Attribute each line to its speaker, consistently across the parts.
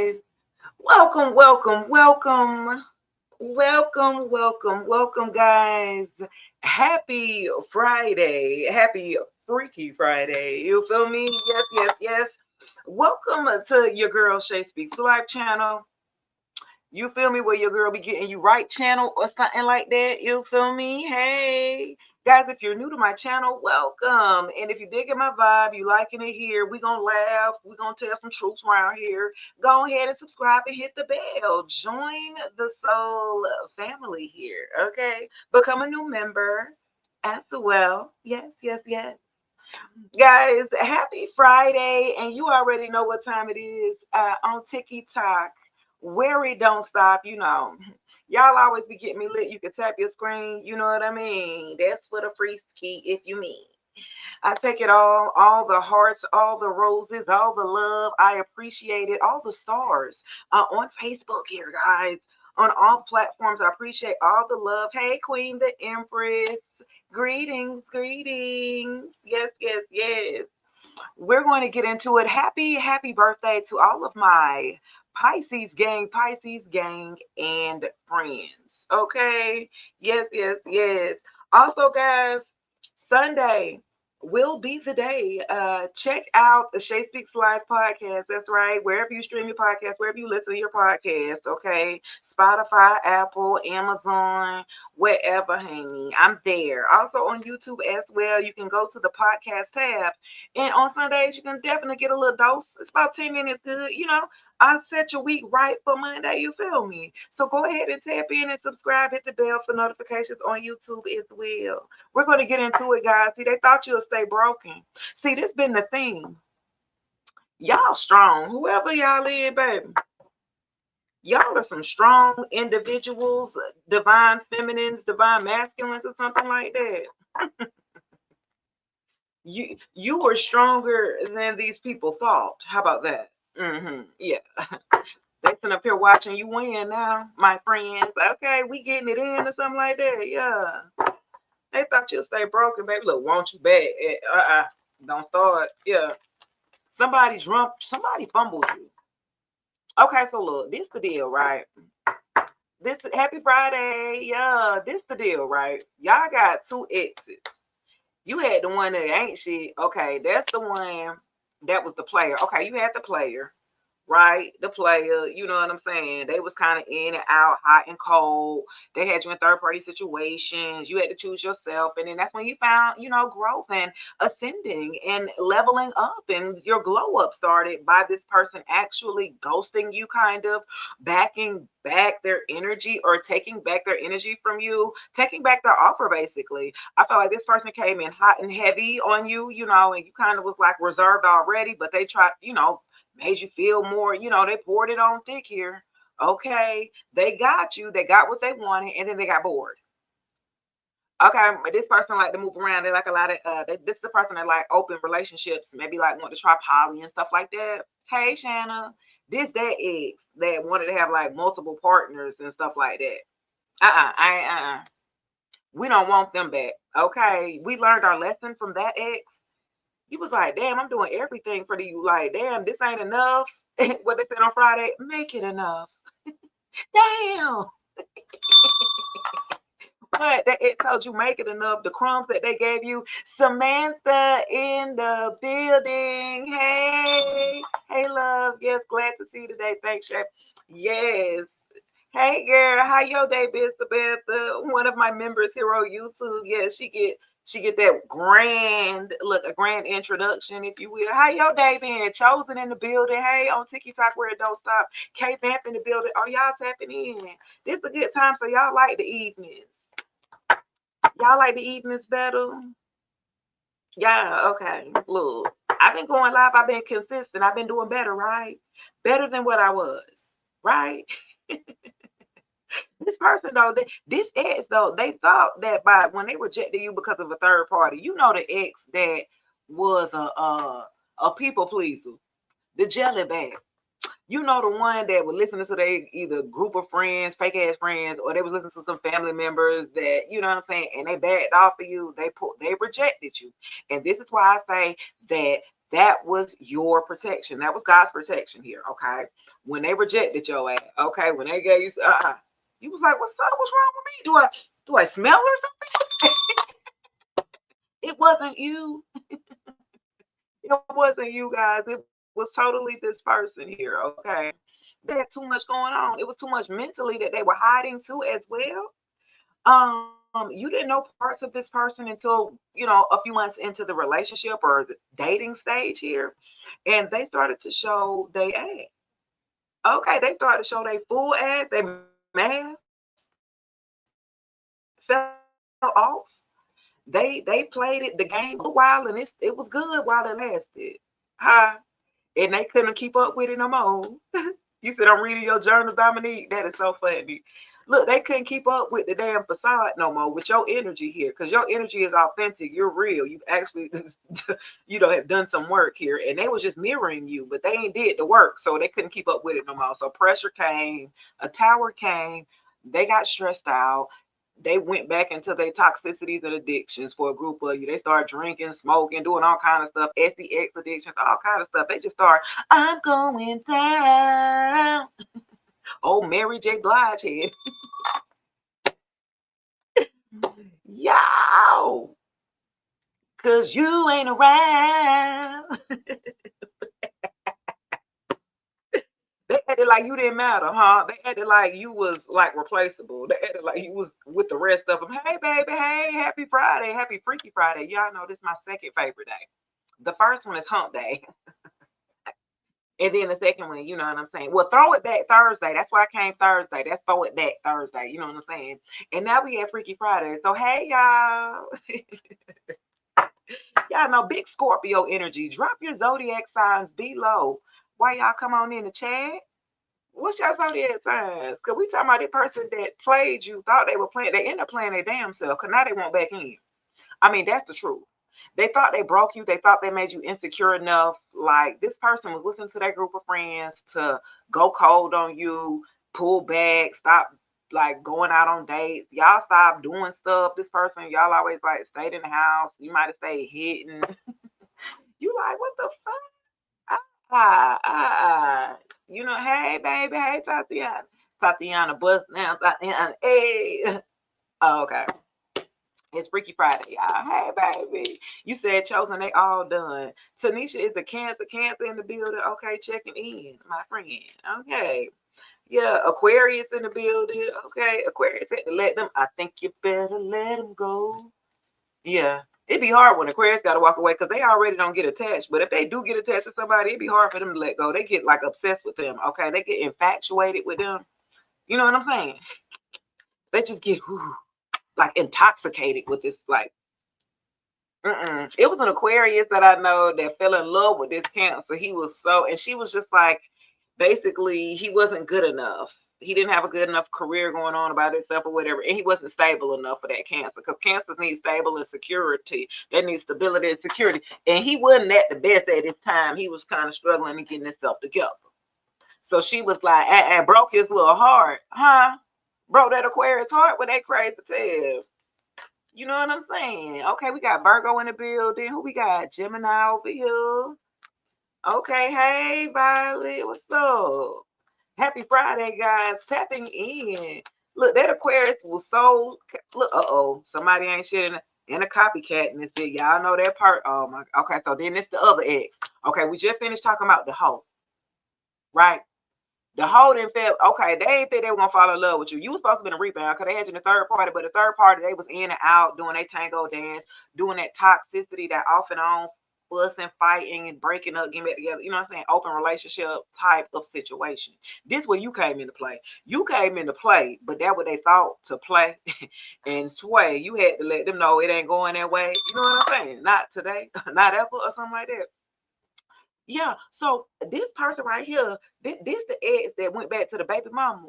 Speaker 1: guys. Welcome, welcome, welcome. Welcome, guys. Happy Friday. Happy Freaky Friday. You feel me? Yes. Welcome to your girl Shay Speaks Live channel. You feel me? Where your girl be getting you right channel or something like that. You feel me? Hey. Guys, if you're new to my channel, welcome. And if you digging my vibe, you liking it here, we gonna laugh. We gonna tell some truths around here. Go ahead and subscribe and hit the bell. Join the soul family here, okay? Become a new member as well. Yes. Guys, happy Friday. And you already know what time it is on TikTok. Where it don't stop, Y'all always be getting me lit. You can tap your screen. You know what I mean? That's for the free ski if you mean. I take it all the hearts, all the roses, all the love. I appreciate it. All the stars on Facebook here, guys. On all platforms, I appreciate all the love. Hey, Queen, the Empress. Greetings. Yes. We're going to get into it. Happy birthday to all of my Pisces gang, and friends. Okay. Yes. Also, guys, Sunday will be the day. Check out the Shay Speaks Live podcast. That's right. Wherever you stream your podcast, wherever you listen to your podcast. Okay. Spotify, Apple, Amazon, wherever, honey. I'm there. Also on YouTube as well. You can go to the podcast tab. And on Sundays, you can definitely get a little dose. It's about 10 minutes good. I'll set your week right for Monday. You feel me? So go ahead and tap in and subscribe. Hit the bell for notifications on YouTube as well. We're going to get into it, guys. See, they thought you'll stay broken. See, this been the theme. Y'all strong. Whoever y'all is, baby. Y'all are some strong individuals, divine feminines, divine masculines, or something like that. You were stronger than these people thought. How about that? Yeah. They sitting up here watching you win now, my friends. Okay, we getting it in or something like that. Yeah. They thought you'll stay broken, baby. Look, want you back. Don't start. Yeah. Somebody fumbled you. Okay, so look, this the deal, right? Happy Friday. Yeah, this the deal, right? Y'all got two exes. You had the one that ain't shit. Okay, that's the one that was the player. Okay, you had the player, right? The player, you know what I'm saying? They was kind of in and out, hot and cold. They had you in third party situations. You had to choose yourself. And then that's when you found, growth and ascending and leveling up. And your glow up started by this person actually ghosting you, kind of backing back their energy or taking back their energy from you, taking back their offer, basically. I felt like this person came in hot and heavy on you, and you kind of was like reserved already, but they tried, made you feel more, they poured it on thick here. Okay. They got you. They got what they wanted, and then they got bored. Okay, this person like to move around. They like a lot of this is the person that like open relationships, maybe like want to try poly and stuff like that. Hey Shanna, that ex that wanted to have like multiple partners and stuff like that. We don't want them back. Okay. We learned our lesson from that ex. You was like, damn, I'm doing everything for you. Like, damn, this ain't enough. What they said on Friday, make it enough. Damn. But it told you make it enough. The crumbs that they gave you. Samantha in the building. Hey, love. Yes, glad to see you today. Thanks, Chef. Yes. Hey, girl. How your day been, Samantha? One of my members here on YouTube. Yeah, she get that a grand introduction, if you will. How your day been? Chosen in the building. Hey, on TikTok where it don't stop. K Vamp in the building. Oh, y'all tapping in. This is a good time, so y'all like the evenings. Y'all like the evenings better? Yeah, okay. Look, I've been going live. I've been consistent. I've been doing better, right? Better than what I was, right? This person though, this ex though, they thought that by when they rejected you because of a third party, the ex that was a people pleaser, the jelly bag. The one that would listen to their either group of friends, fake ass friends, or they was listening to some family members that, you know what I'm saying, and they backed off of you. They rejected you. And this is why I say that That was your protection. That was God's protection here. Okay. When they rejected your ass, okay, when they gave you you was like, what's up? What's wrong with me? Do I smell or something? It wasn't you. It wasn't you guys. It was totally this person here. Okay. They had too much going on. It was too much mentally that they were hiding too as well. You didn't know parts of this person until, a few months into the relationship or the dating stage here. And they started to show they ass. Okay, they started to show they full ass, they mask fell off. They played the game a while and it was good while it lasted. Huh? And they couldn't keep up with it no more. You said I'm reading your journal, Dominique. That is so funny. Look, they couldn't keep up with the damn facade no more with your energy here, because your energy is authentic. You're real. You've actually, have done some work here, and they was just mirroring you, but they ain't did the work, so they couldn't keep up with it no more. So pressure came, a tower came, they got stressed out. They went back into their toxicities and addictions for a group of you. They started drinking, smoking, doing all kind of stuff, SEX addictions, all kind of stuff. They just start, I'm going down. Oh, Mary J. Blige head. Yo, cause you ain't around. They acted like you didn't matter, huh? They acted like you was like replaceable. They acted like you was with the rest of them. Hey, baby, hey, happy Friday, happy Freaky Friday. Y'all know this is my second favorite day. The first one is Hump Day. And then the second one, you know what I'm saying? Well, throw it back Thursday. That's why I came Thursday. That's throw it back Thursday. You know what I'm saying? And now we at Freaky Friday. So, hey, y'all. Y'all know big Scorpio energy. Drop your zodiac signs below. Why y'all come on in the chat? What's your zodiac signs? Because we talking about the person that played you, thought they were playing. They end up playing their damn self because now they want back in. I mean, that's the truth. They thought they broke you. They thought they made you insecure enough. Like this person was listening to their group of friends to go cold on you, pull back, stop like going out on dates. Y'all stop doing stuff. This person, y'all always like stayed in the house. You might have stayed hidden. You like, what the fuck? Hey baby, hey Tatiana. Tatiana bust now, Tatiana. Hey. Oh, okay. It's Freaky Friday, y'all. Hey, baby. You said chosen, they all done. Tanisha is a cancer in the building. Okay, checking in, my friend. Okay. Yeah, Aquarius in the building. Okay, Aquarius had to let them. I think you better let them go. Yeah. It'd be hard when Aquarius got to walk away because they already don't get attached. But if they do get attached to somebody, it'd be hard for them to let go. They get like obsessed with them. Okay, they get infatuated with them. You know what I'm saying? They just get like intoxicated with this like it was an Aquarius that I know that fell in love with this Cancer. He was and she was just like, basically, he wasn't good enough. He didn't have a good enough career going on about himself or whatever. And he wasn't stable enough for that Cancer because Cancer needs stable and security. They need stability and security. And he wasn't at the best at his time. He was kind of struggling to get himself together. So she was like, broke his little heart. Huh? Broke that Aquarius heart with that crazy tail. You know what I'm saying? Okay, we got Virgo in the building. Who we got? Gemini over here. Okay, hey, Violet, what's up? Happy Friday, guys. Tapping in. Look, that Aquarius was so... Look, somebody ain't shit in a copycat in this video. Y'all know that part. Oh, my... Okay, so then it's the other ex. Okay, we just finished talking about the hoe. Right? The whole didn't feel okay. They ain't think they were gonna fall in love with you. You was supposed to be in a rebound because they had you in the third party, but the third party they was in and out doing their tango dance, doing that toxicity, that off and on fussing, fighting, and breaking up, getting back together. You know what I'm saying? Open relationship type of situation. This where you came into play. You came into play, but that what they thought to play and sway. You had to let them know it ain't going that way. You know what I'm saying? Not today, not ever, or something like that. Yeah, so this person right here, this the ex that went back to the baby mama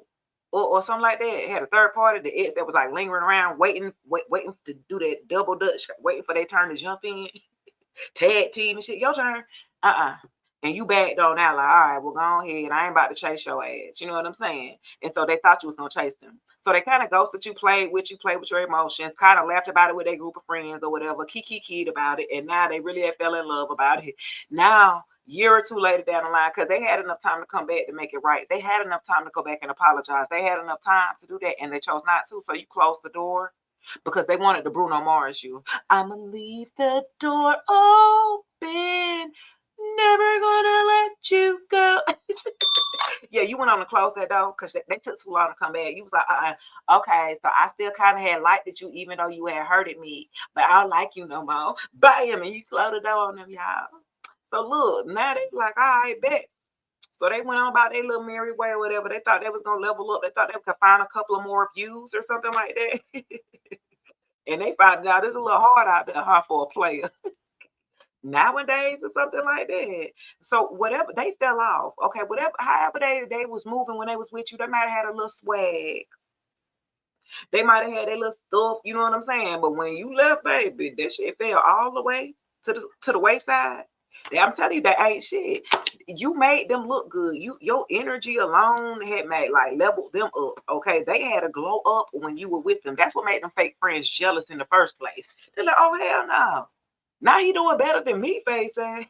Speaker 1: or something like that. Had a third party, the ex that was like lingering around, waiting to do that double dutch, waiting for their turn to jump in, tag team and shit. Your turn. Uh-uh. And you backed on out like, all right, well, go ahead. I ain't about to chase your ass. You know what I'm saying? And so they thought you was gonna chase them. So they kind of ghosted you, played with your emotions, kind of laughed about it with their group of friends or whatever, kiki about it, and now they really had fell in love about it. Now, year or two later down the line, because they had enough time to come back to make it right. They had enough time to go back and apologize. They had enough time to do that, and they chose not to. So you closed the door because they wanted to Bruno Mars you. I'ma leave the door open. Never gonna let you go. Yeah, you went on to close that door because they took too long to come back. You was like, okay, so I still kind of had liked you, even though you had hurted me, but I don't like you no more. Bam, and you closed the door on them, y'all. So look, now they like, all right, bet. So they went on about their little merry way or whatever. They thought they was gonna level up. They thought they could find a couple of more views or something like that. And they found out it's a little hard out there, huh, for a player nowadays or something like that. So whatever they fell off, okay, whatever, however they was moving when they was with you, they might have had a little swag. They might have had their little stuff, you know what I'm saying? But when you left, baby, that shit fell all the way to the wayside. Yeah, I'm telling you, that ain't shit. You made them look good. Your energy alone had made like leveled them up. Okay, they had a glow up when you were with them. That's what made them fake friends jealous in the first place. They're like, oh hell no. Now you doing better than me, face ass.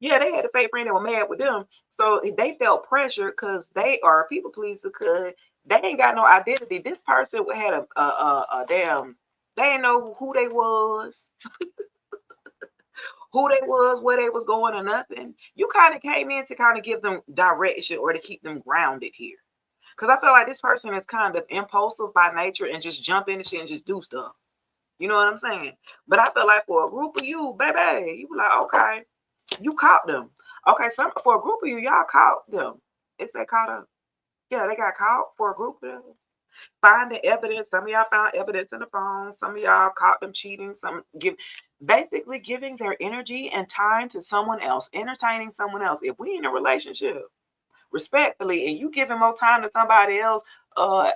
Speaker 1: Yeah, they had a fake friend that were mad with them. So they felt pressure because they are a people pleaser because they ain't got no identity. This person had a damn, they didn't know who they was, where they was going or nothing. You kind of came in to kind of give them direction or to keep them grounded here. Because I feel like this person is kind of impulsive by nature and just jump into shit and just do stuff. You know what I'm saying? But I feel like for a group of you, baby, you be like, okay, you caught them. Okay, for a group of you, y'all caught them. Is they caught up? Yeah, they got caught for a group of them. Finding evidence. Some of y'all found evidence in the phone. Some of y'all caught them cheating. Basically giving their energy and time to someone else, entertaining someone else. If we in a relationship, respectfully, and you giving more time to somebody else,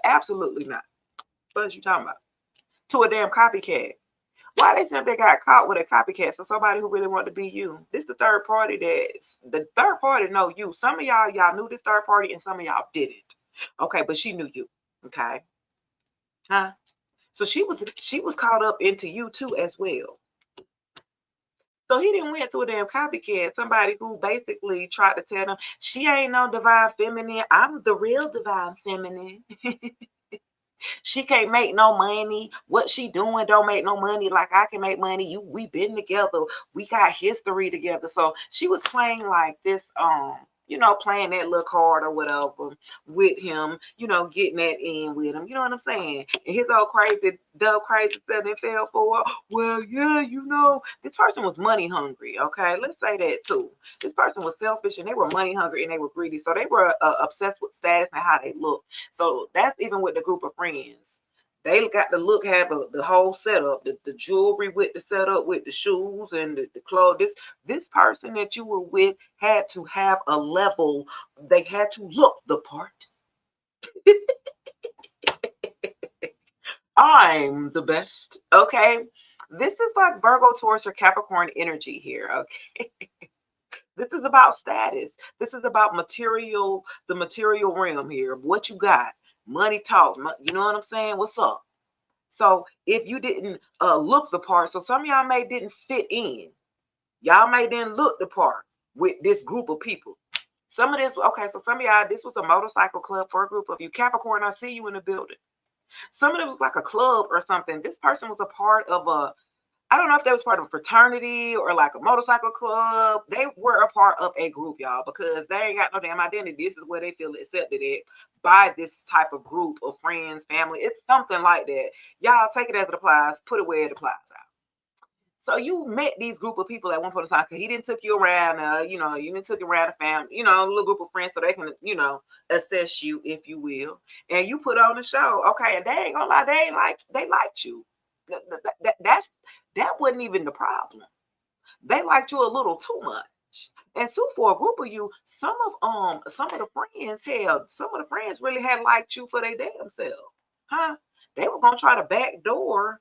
Speaker 1: absolutely not. What you talking about? To a damn copycat. Why they simply got caught with a copycat? So somebody who really wanted to be you. This the third party the third party know you. Some of y'all knew this third party and some of y'all didn't. Okay, but she knew you. Okay. Huh? So she was caught up into you too as well. So he didn't went to a damn copycat, somebody who basically tried to tell them she ain't no divine feminine. I'm the real divine feminine. She can't make no money. What she doing don't make no money like I can make money. We been together. We got history together. So she was playing like this, playing that little card or whatever with him, getting that in with him. You know what I'm saying? And his old crazy, dumb crazy self that fell for her. Well, yeah, this person was money hungry. Okay, let's say that too. This person was selfish and they were money hungry and they were greedy. So they were obsessed with status and how they look. So that's even with the group of friends. They got the look, have the whole setup, the jewelry with the setup, with the shoes and the clothes. This person that you were with had to have a level. They had to look the part. I'm the best. Okay. This is like Virgo, Taurus, or Capricorn energy here. Okay. This is about status. This is about the material realm here. What you got. Money talks. You know what I'm saying? What's up? So if you didn't look the part, so some of y'all may didn't fit in. Y'all may didn't look the part with this group of people. Some of this, okay, so some of y'all, this was a motorcycle club for a group of you. Capricorn, I see you in the building. Some of it was like a club or something. This person was a part of I don't know if they was part of a fraternity or like a motorcycle club. They were a part of a group, y'all, because they ain't got no damn identity. This is where they feel accepted at by this type of group of friends, family. It's something like that. Y'all take it as it applies, put it where it applies out. So you met these group of people at one point in time because he didn't took you around, you didn't took you around the family, a little group of friends so they can, assess you, if you will. And you put on the show. Okay, and they ain't gonna lie, they liked you. That wasn't even the problem. They liked you a little too much. And so for a group of you, some of the friends really had liked you for their damn self. Huh? They were gonna try to backdoor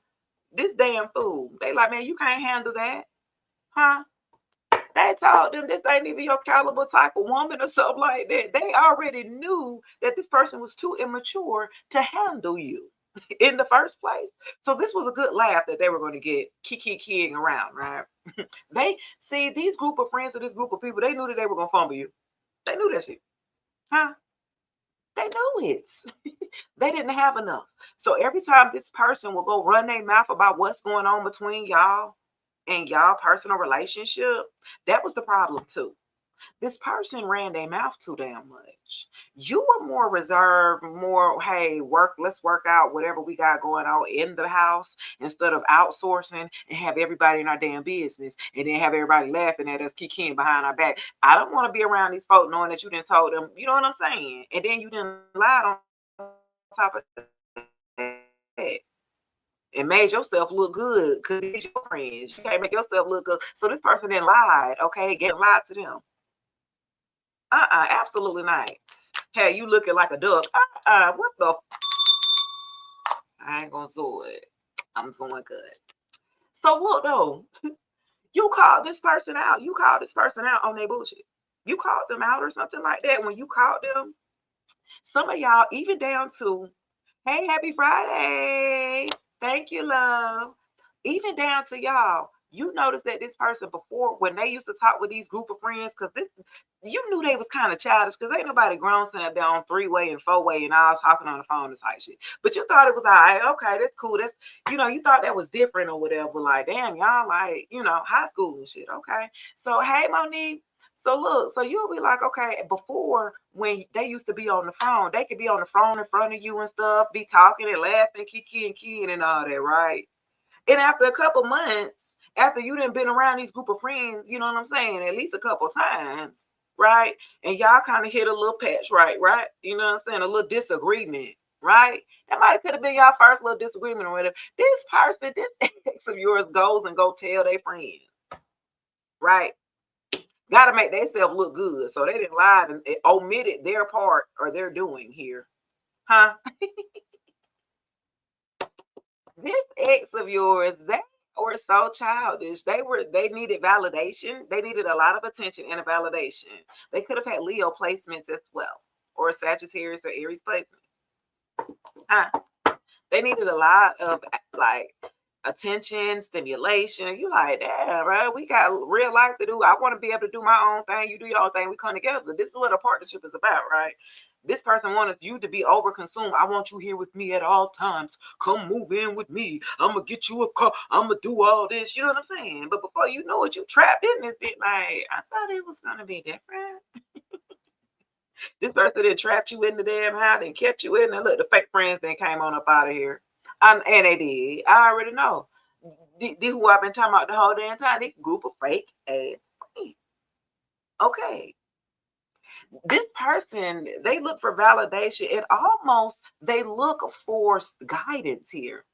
Speaker 1: this damn fool. They like, man, you can't handle that. Huh? They told them this ain't even your caliber type of woman or something like that. They already knew that this person was too immature to handle you in the first place. So this was a good laugh that they were going to get kikiing around, right? They see these group of friends or this group of people, they knew that they were going to fumble you. They knew that shit. Huh? They knew it. They didn't have enough. So every time this person will go run their mouth about what's going on between y'all and y'all personal relationship, that was the problem too. This person ran their mouth too damn much. You were more reserved, more, hey, let's work out whatever we got going on in the house instead of outsourcing and have everybody in our damn business and then have everybody laughing at us, kicking behind our back. I don't want to be around these folks knowing that you didn't told them, you know what I'm saying? And then you didn't lie on top of that and made yourself look good because it's your friends. You can't make yourself look good. So this person then lied, okay, get lied to them. Absolutely not. Hey, you looking like a duck. What the? I ain't gonna do it. I'm doing good. So look though, you called this person out. You called this person out on their bullshit. You called them out or something like that. When you called them, some of y'all even down to, hey, happy Friday. Thank you, love. Even down to y'all, you notice that this person before, when they used to talk with these group of friends, because this, you knew they was kind of childish, because ain't nobody grown sitting up there on 3-way and 4-way and all talking on the phone and type shit. But you thought it was all right, okay, that's cool. That's, you thought that was different or whatever. Like, damn, y'all like, high school and shit. Okay. So, hey, Monique. So look, so you'll be like, okay, before when they used to be on the phone, they could be on the phone in front of you and stuff, be talking and laughing, kicking and all that, right? And after a couple months, after you done been around these group of friends, you know what I'm saying, at least a couple times, right? And y'all kind of hit a little patch, right? You know what I'm saying? A little disagreement, right? That might could have been y'all first little disagreement or whatever. This person, this ex of yours goes and go tell their friends, right? Got to make themselves look good. So they didn't lie and omitted their part or their doing here. Huh? This ex of yours, they were so childish. They needed validation. They needed a lot of attention and a validation. They could have had Leo placements as well, or Sagittarius or Aries placement. Huh? They needed a lot of like attention, stimulation. You like, damn, bro, we got real life to do. I want to be able to do my own thing. You do your own thing. We come together. This is what a partnership is about, right? This person wanted you to be overconsumed. I want you here with me at all times. Come move in with me. I'm going to get you a car. I'm going to do all this. You know what I'm saying? But before you know it, you trapped in this shit. Like, I thought it was going to be different. This person that trapped you in the damn house and kept you in there. Look, the fake friends then came on up out of here. And they did. I already know. Who I've been talking about the whole damn time. This group of fake ass friends. Okay. This person, they look for validation. They look for guidance here.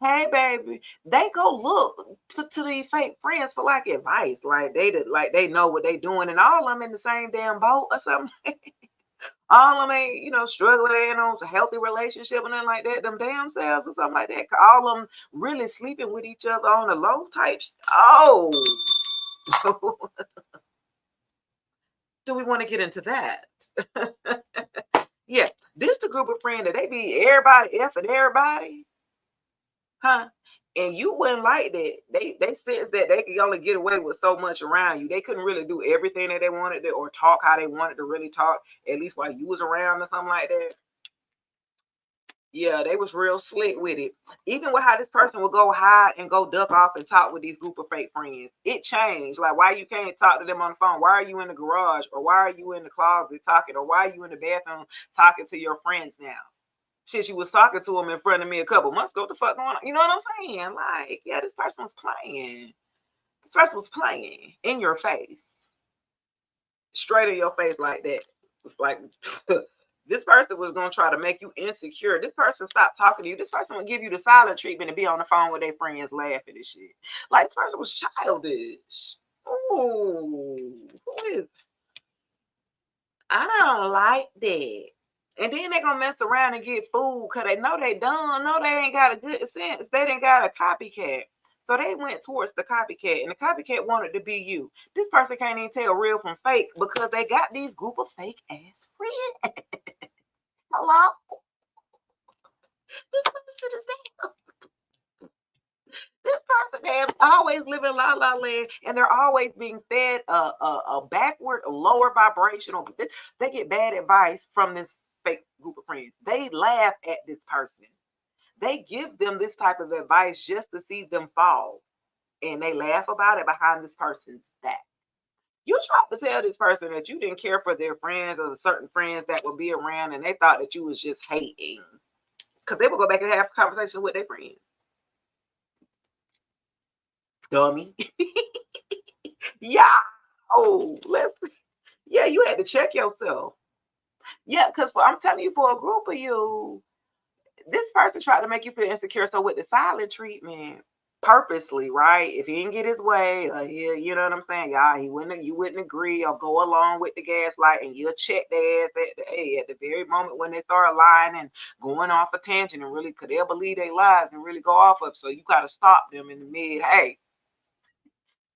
Speaker 1: Hey, baby, they go look to these fake friends for like advice. Like they know what they doing, and all of them in the same damn boat or something. All of them ain't, struggling on a healthy relationship and nothing like that, them damn selves or something like that. All of them really sleeping with each other on the low type. Oh, do we want to get into that? Yeah, this the group of friends that they be everybody effing everybody, huh? And you wouldn't like that. They sense that they could only get away with so much around you. They couldn't really do everything that they wanted to or talk how they wanted to really talk, at least while you was around or something like that. Yeah, they was real slick with it. Even with how this person would go hide and go duck off and talk with these group of fake friends. It changed. Like, why you can't talk to them on the phone? Why are you in the garage? Or why are you in the closet talking? Or why are you in the bathroom talking to your friends now? Shit, you was talking to them in front of me a couple months ago. What the fuck going on? You know what I'm saying? Like, yeah, this person was playing. This person was playing in your face. Straight in your face like that. It's like... This person was going to try to make you insecure. This person stopped talking to you. This person would give you the silent treatment and be on the phone with their friends laughing and shit. Like, this person was childish. Ooh, who is? I don't like that. And then they going to mess around and get fooled because they know they done. No, they ain't got a good sense. They didn't got a copycat. So they went towards the copycat, and the copycat wanted to be you. This person can't even tell real from fake because they got these group of fake ass friends. Hello? This person is there. This person, they're always living la la land, and they're always being fed a backward, lower vibrational. They get bad advice from this fake group of friends. They laugh at this person. They give them this type of advice just to see them fall, and they laugh about it behind this person's back. You tried to tell this person that you didn't care for their friends or the certain friends that would be around, and they thought that you was just hating because they would go back and have a conversation with their friends. Dummy. Yeah. Oh, yeah, you had to check yourself. Yeah, because I'm telling you, for a group of you, this person tried to make you feel insecure. So with the silent treatment, purposely, right? If he didn't get his way, or you know what I'm saying, y'all, you wouldn't agree or go along with the gaslight, and you'll check their ass at the very moment when they start lying and going off a tangent, and really could they believe their lies and really go off of. So you gotta stop them in the mid. Hey,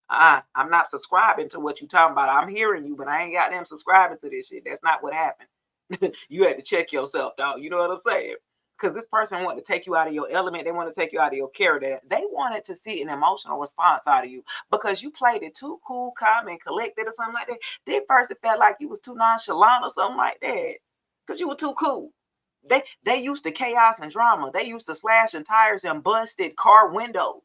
Speaker 1: I'm not subscribing to what you talking about. I'm hearing you, but I ain't got them subscribing to this shit. That's not what happened. You had to check yourself, dog. You know what I'm saying? Because this person wanted to take you out of your element. They want to take you out of your character. They wanted to see an emotional response out of you because you played it too cool, calm, and collected or something like that. This person felt like you was too nonchalant or something like that because you were too cool. They used to chaos and drama. They used to slashing tires and busted car windows.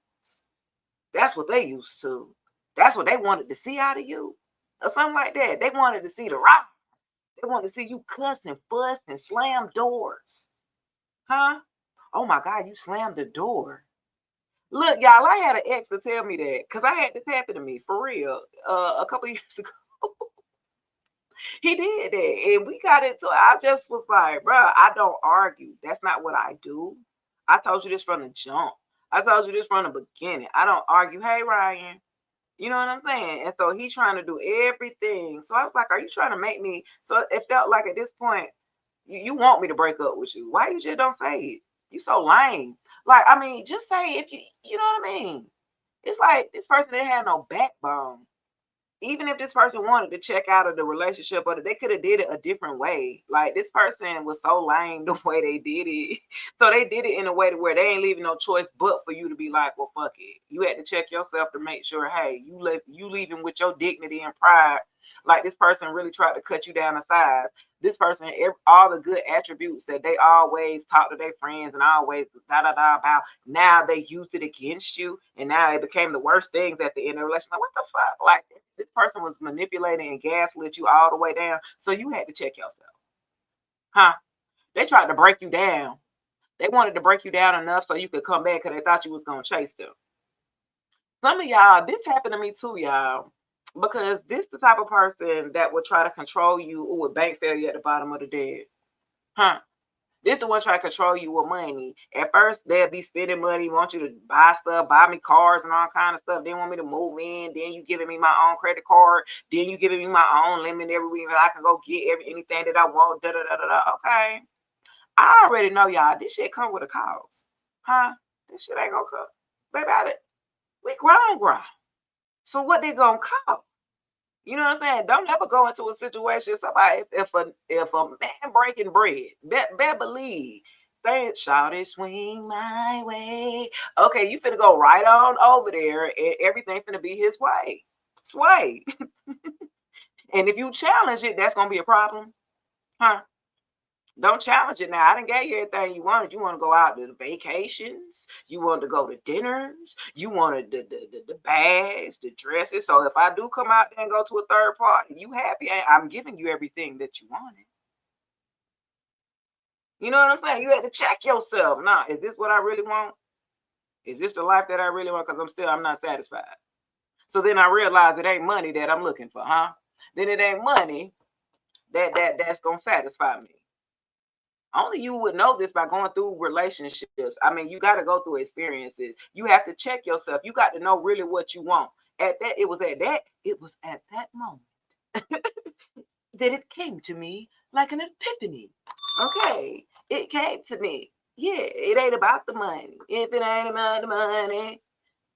Speaker 1: That's what they used to. That's what they wanted to see out of you or something like that. They wanted to see the rock. They wanted to see you cuss and fuss and slam doors. Huh? Oh my God, you slammed the door. Look, y'all, I had an ex to tell me that because I had this happen to me for real a couple years ago. He did that, and we got into it. I just was like, bro, I don't argue. That's not what I do. I told you this from the jump. I told you this from the beginning. I don't argue. Hey, Ryan. You know what I'm saying? And so he's trying to do everything. So I was like, are you trying to make me? So it felt like at this point, you want me to break up with you. Why you just don't say it? You so lame. Like, I mean, just say if you know what I mean? It's like this person didn't have no backbone. Even if this person wanted to check out of the relationship, but they could have did it a different way. Like this person was so lame the way they did it. So they did it in a way to where they ain't leaving no choice but for you to be like, well, fuck it. You had to check yourself to make sure, hey, you leaving with your dignity and pride. Like this person really tried to cut you down a size. This person, all the good attributes that they always talk to their friends and always da da da about, now they used it against you, and now it became the worst things at the end of the relationship. Like, what the fuck? Like this person was manipulating and gaslit you all the way down. So you had to check yourself. Huh? They tried to break you down. They wanted to break you down enough so you could come back because they thought you was gonna chase them. Some of y'all, this happened to me too, y'all. Because this the type of person that would try to control you with bank failure at the bottom of the dead. Huh? This the one trying to control you with money. At first, they'll be spending money, want you to buy stuff, buy me cars and all kind of stuff. Then want me to move in. Then you giving me my own credit card. Then you giving me my own limit every week that I can go get anything that I want. Da da da da da. Okay, I already know y'all. This shit come with a cost, huh? This shit ain't gonna come. Baby, we grown. So what they gonna cost? You know what I'm saying? Don't ever go into a situation. Somebody, if a man breaking bread, better believe things shout it swing my way. Okay, you finna go right on over there, and everything finna be his way. Sway. And if you challenge it, that's gonna be a problem, huh? Don't challenge it now. I done gave you everything you wanted. You want to go out to the vacations. You want to go to dinners. You wanted the bags, the dresses. So if I do come out there and go to a third party, you happy? I'm giving you everything that you wanted. You know what I'm saying? You had to check yourself. Now, is this what I really want? Is this the life that I really want? Because I'm not satisfied. So then I realize it ain't money that I'm looking for, huh? Then it ain't money that's gonna satisfy me. Only you would know this by going through relationships. I mean, you got to go through experiences. You have to check yourself. You got to know really what you want. It was at that moment that it came to me like an epiphany. Okay, it came to me. Yeah, it ain't about the money. If it ain't about the money,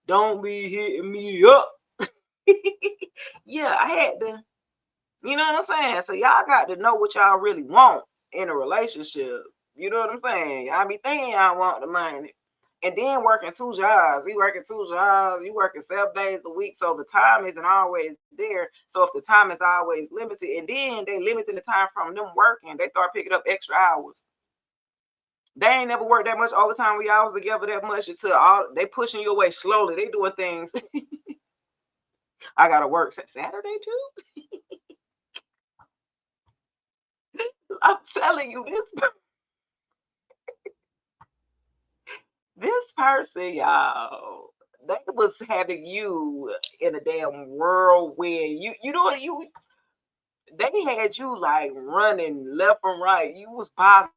Speaker 1: Don't be hitting me up. Yeah, I had to, you know what I'm saying? So y'all got to know what y'all really want in a relationship. You know what I'm saying? Y'all be thinking y'all want the money. And then working 2 jobs. He working 2 jobs. You working 7 days a week. So the time isn't always there. So if the time is always limited, and then they limiting the time from them working, they start picking up extra hours. They ain't never worked that much overtime. We always together that much until all they pushing you away slowly. They doing things. I gotta work Saturday too. I'm telling you, this person, y'all, they was having you in a damn whirlwind. You know what you they had you like running left and right. You was boggled.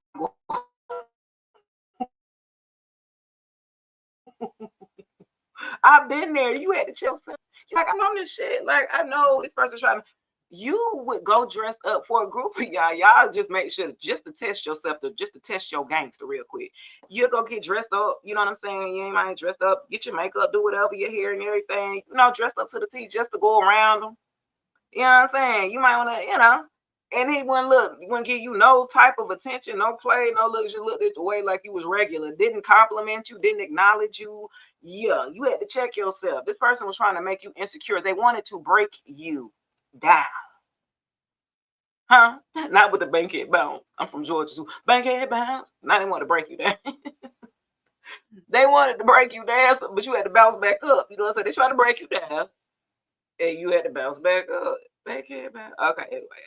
Speaker 1: I've been there. You had to chill. You're like, I'm on this shit. Like, I know this person trying to. You would go dress up for a group of y'all. Y'all just make sure just to test yourself, just to test your gangster real quick. You go get dressed up. You know what I'm saying? You ain't mind dressed up. Get your makeup, do whatever, your hair and everything. You know, dressed up to the T just to go around them. You know what I'm saying? You might want to, and he wouldn't look, he wouldn't give you no type of attention, no play, no looks. You looked at the way like you was regular, didn't compliment you, didn't acknowledge you. Yeah, you had to check yourself. This person was trying to make you insecure. They wanted to break you down. Huh? Not with the bankhead bounce. I'm from Georgia too. Bankhead bounce. Now they want to break you down. They wanted to break you down, but you had to bounce back up. You know what I'm saying? They tried to break you down, and you had to bounce back up. Bankhead bounce. Okay, anyway.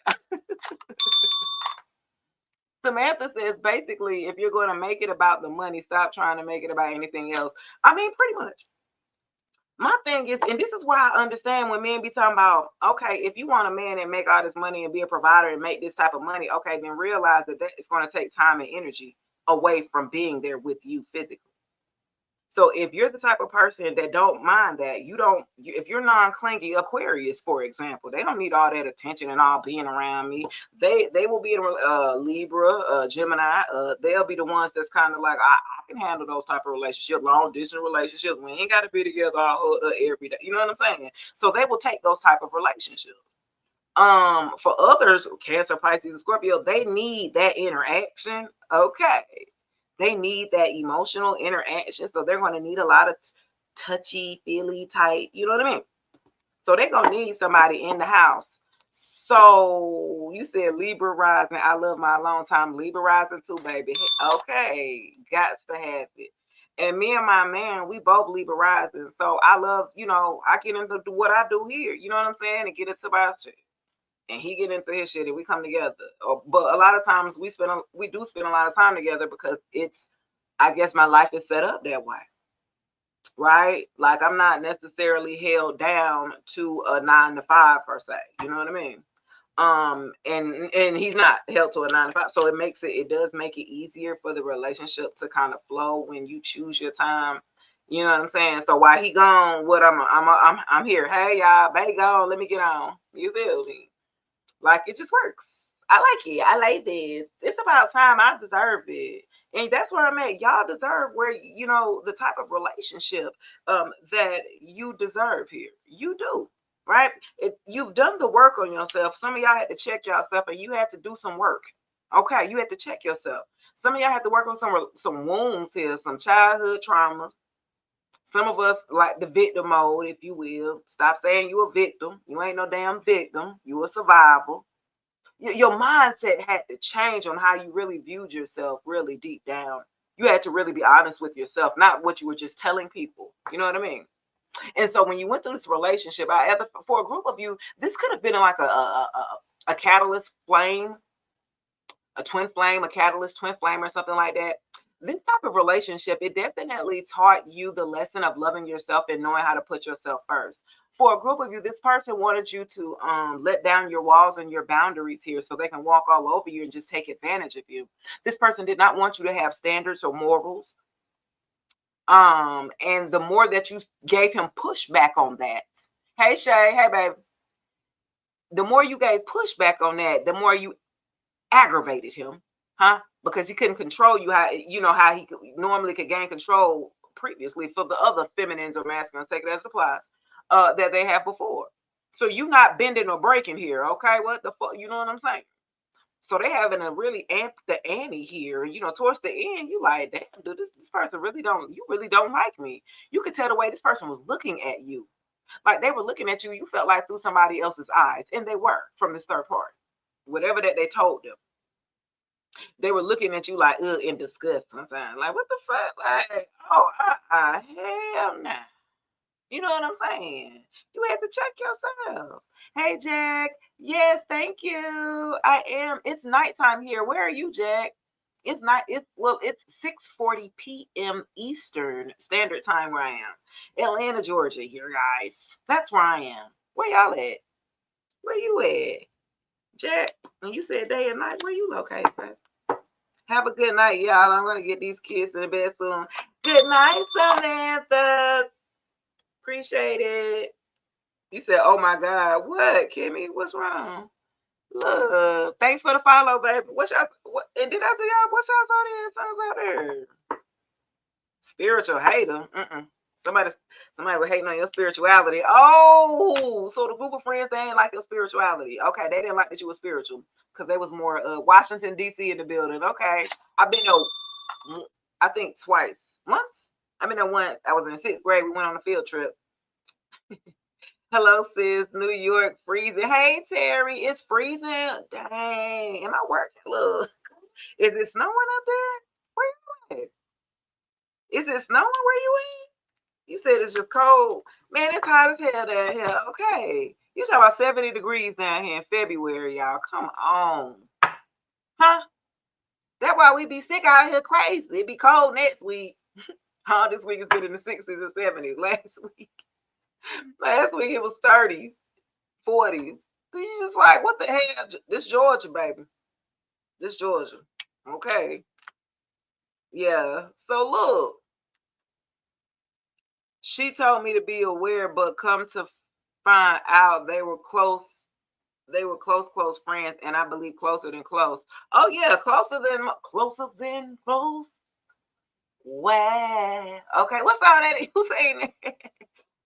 Speaker 1: Samantha says basically, if you're going to make it about the money, stop trying to make it about anything else. I mean, pretty much. My thing is, and this is why I understand when men be talking about, okay, if you want a man and make all this money and be a provider and make this type of money, okay, then realize that it's going to take time and energy away from being there with you physically. So if you're the type of person that don't mind that, if you're non-clingy, Aquarius, for example, they don't need all that attention and all being around me. They will be in Libra, Gemini. They'll be the ones that's kind of like, I can handle those type of relationships, long distance relationships. We ain't got to be together all every day. You know what I'm saying? So they will take those type of relationships. For others, Cancer, Pisces, and Scorpio, they need that interaction. Okay, they need that emotional interaction, so they're going to need a lot of touchy feely type, you know what I mean? So they're going to need somebody in the house. So you said Libra rising. I love my long time Libra rising too, baby. Okay, got to have it. And me and my man, we both Libra rising. So I love, I get into what I do here, you know what I'm saying, and get into my shit, and he get into his shit, and we come together. But a lot of times we do spend a lot of time together because I guess my life is set up that way, right? Like I'm not necessarily held down to a 9 to 5 per se. You know what I mean? And he's not held to a 9 to 5, so it does make it easier for the relationship to kind of flow when you choose your time. You know what I'm saying? So while he gone, I'm here. Hey y'all, baby gone. Let me get on. You feel me? Like it just works. I like it. I like this. It's about time. I deserve it. And that's where I'm at. Y'all deserve the type of relationship that you deserve here. You do, right? If you've done the work on yourself, some of y'all had to check yourself and you had to do some work. Okay, you had to check yourself. Some of y'all had to work on some wounds here, some childhood traumas. Some of us like the victim mode, if you will. Stop saying you a victim. You ain't no damn victim. You a survivor. Your mindset had to change on how you really viewed yourself, really deep down. You had to really be honest with yourself, not what you were just telling people. You know what I mean? And so when you went through this relationship, for a group of you, this could have been like a catalyst flame, a twin flame, a catalyst twin flame, or something like that. This type of relationship, it definitely taught you the lesson of loving yourself and knowing how to put yourself first. For a group of you, this person wanted you to let down your walls and your boundaries here so they can walk all over you and just take advantage of you. This person did not want you to have standards or morals. And the more that you gave him pushback on that, hey Shay, hey babe, the more you gave pushback on that, the more you aggravated him, huh? Because he couldn't control you, how he normally could gain control previously for the other feminines or masculines, take it as applies, that they have before. So you not bending or breaking here, okay? What the fuck? You know what I'm saying? So they having to really amp the ante here. You know, towards the end, you like, damn, dude, this person really don't, you really don't like me. You could tell the way this person was looking at you. Like they were looking at you, you felt like through somebody else's eyes. And they were from this third party. Whatever that they told them. They were looking at you like, ugh, in disgust sometimes. Like, what the fuck? Like, oh, hell nah. You know what I'm saying? You have to check yourself. Hey, Jack. Yes, thank you. I am. It's nighttime here. Where are you, Jack? It's not. It's 6:40 p.m. Eastern Standard Time where I am. Atlanta, Georgia. Here, guys. That's where I am. Where y'all at? Where you at, Jack? And you said day and night. Where you located, babe? Have a good night, y'all. I'm gonna get these kids in the bed soon. Good night, Samantha. Appreciate it. You said, "Oh my God, what, Kimmy? What's wrong?" Look, thanks for the follow, baby. What's y'all? What? And did I tell y'all what's y'all son's out there? Spiritual hater. Somebody was hating on your spirituality. Oh, so the group of friends, they ain't like your spirituality. Okay, they didn't like that you were spiritual because they was more Washington D.C. in the building. Okay, I've been there, I think once. I've been there once. I was in the 6th grade. We went on a field trip. Hello, sis. New York freezing. Hey, Terry, it's freezing. Dang, am I working? Look, is it snowing up there? Where you at? Is it snowing where you at? You said it's just cold. Man, it's hot as hell down here. Okay. You talking about 70 degrees down here in February, y'all. Come on. Huh? That's why we be sick out here crazy. It be cold next week. This week it's been in the 60s and 70s. Last week it was 30s, 40s. You just like, what the hell? This Georgia, baby. This Georgia. Okay. Yeah. So look. She told me to be aware, but come to find out they were close. They were close friends, and I believe closer than close. Oh yeah, closer than close. Wow. Okay, what song that is? Who's saying that?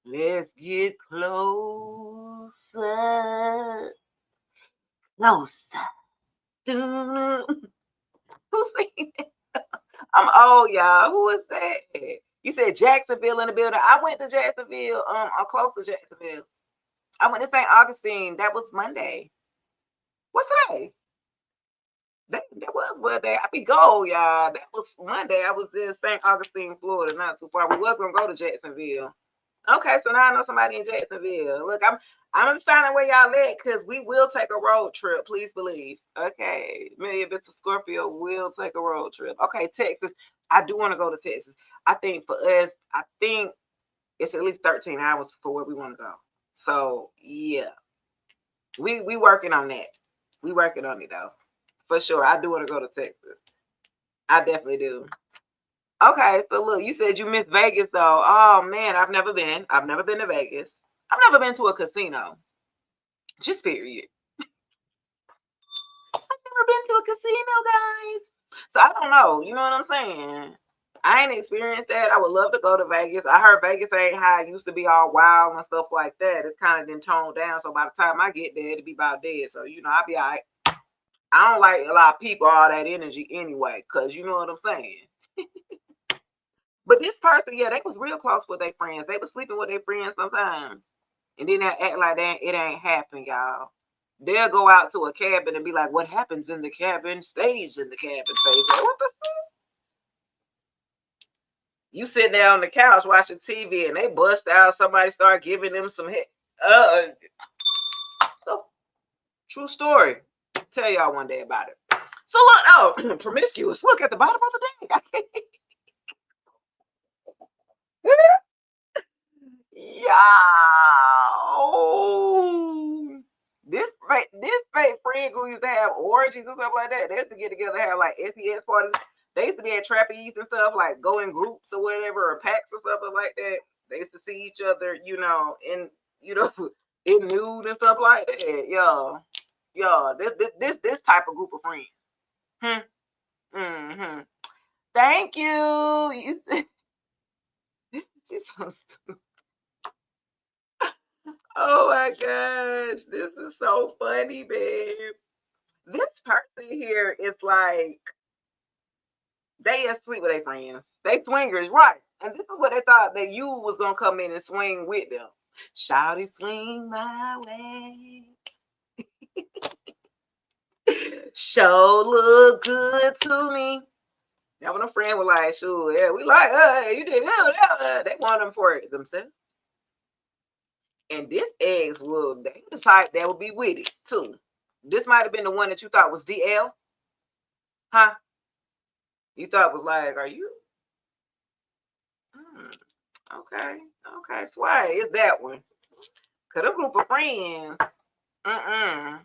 Speaker 1: Let's get closer. Closer. Who's saying that? I'm old, y'all. Who is that? You said Jacksonville in the building. I went to Jacksonville. I'm close to Jacksonville. I went to St. Augustine. That was Monday. What's today? That was what day. I be gold, y'all. That was Monday. I was in St. Augustine, Florida, not too far. We was gonna go to Jacksonville. Okay, so now I know somebody in Jacksonville. Look, I'm finding where y'all at because we will take a road trip. Please believe. Okay, maybe if it's a Scorpio, we'll take a road trip. Okay, Texas. I do want to go to Texas. I think for us, it's at least 13 hours for where we want to go. So yeah, we working on that. We working on it though, for sure. I do want to go to Texas. I definitely do. Okay, so look, you said you missed Vegas though. Oh man, I've never been. I've never been to Vegas. I've never been to a casino. Just period. I've never been to a casino, guys. So I don't know. You know what I'm saying? I ain't experienced that. I would love to go to Vegas. I heard Vegas ain't how it used to be, all wild and stuff like that. It's kind of been toned down. So by the time I get there, it'll be about dead. So I'll be all right. I don't like a lot of people, all that energy anyway, because you know what I'm saying. But this person, yeah, they was real close with their friends. They was sleeping with their friends sometimes. And then they act like that it ain't happened, y'all. They'll go out to a cabin and be like, what happens in the cabin stays in the cabin. Like, what the fuck? You sitting there on the couch watching TV and they bust out, somebody start giving them some head. True story. Tell y'all one day about it. So look, promiscuous. Look at the bottom of the day. Yo, this fake friend who used to have orgies and stuff like that. They used to get together, have like SES parties. They used to be at trapeze and stuff, like go in groups or whatever, or packs or something like that. They used to see each other, in in nude and stuff like that. Yeah, this type of group of friends. Hmm. Mm-hmm. Thank you. She's so stupid. Oh my gosh, this is so funny, babe. This person here is like they asleep with their friends. They swingers, right? And this is what they thought that you was gonna come in and swing with them. Shawty swing my way. Show look good to me. That when a friend was like, sure, yeah, we like, you did that. They want them for it themselves. And this ex will they decide that would be with it too. This might have been the one that you thought was DL, huh? You thought was like, are you? Hmm, okay, okay, sway, it's that one. Cause a group of friends, mm-mm,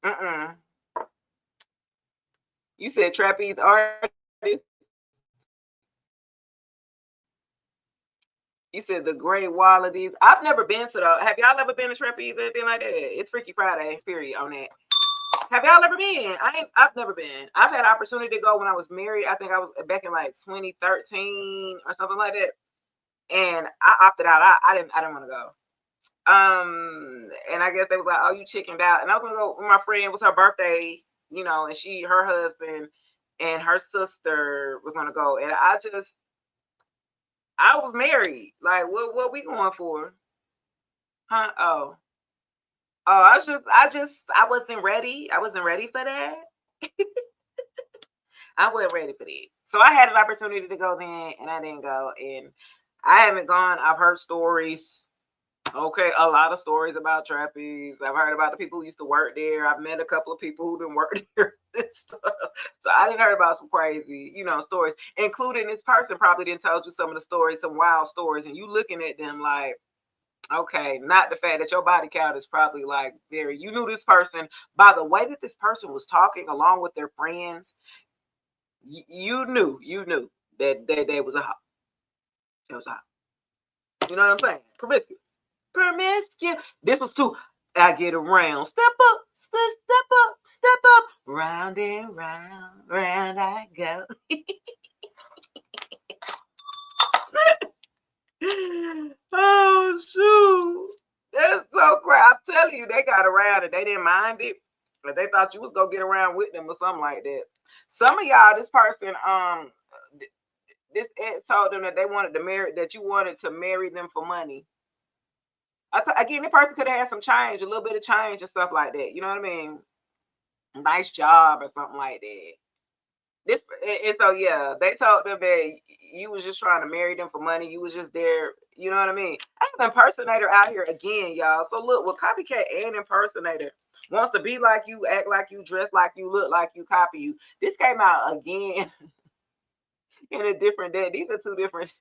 Speaker 1: mm-mm. You said trapeze artist. You said the great qualities. I've never been to the. Have y'all ever been to trapeze or anything like that? It's Freaky Friday. Period on that. Have y'all ever been? I've never been. I've had opportunity to go when I was married. I think I was back in like 2013 or something like that. And I opted out. I didn't want to go. And I guess they was like, oh, you chickened out. And I was gonna go with my friend. It was her birthday, and her husband and her sister was gonna go. And I was married. Like, what we going for? Huh? Oh. Oh, I wasn't ready. I wasn't ready for that. I wasn't ready for that. So I had an opportunity to go then, and I didn't go. And I haven't gone. I've heard stories. Okay, a lot of stories about trapeze. I've heard about the people who used to work there. I've met a couple of people who didn't work there and stuff. So I didn't heard about some crazy, stories, including this person probably didn't tell you some of the stories, some wild stories, and you looking at them like, okay, not the fact that your body count is probably like very. You knew this person by the way that this person was talking along with their friends. You knew that they was a hot. It was hot. You know what I'm saying? Promiscuous. This was too. I get around. Step up, step up, step up. Round and round, round I go. Oh shoot. That's so great. I'm telling you, they got around and they didn't mind it. But they thought you was gonna get around with them or something like that. Some of y'all, this person, this ex told them that they wanted to marry, that you wanted to marry them for money. Again, the person could have had some change, a little bit of change and stuff like that. You know what I mean? Nice job or something like that. This and so yeah, they told them that you was just trying to marry them for money. You was just there. You know what I mean? I have an impersonator out here again, y'all. So look, with copycat and impersonator wants to be like you, act like you, dress like you, look like you, copy you. This came out again in a different day. These are two different.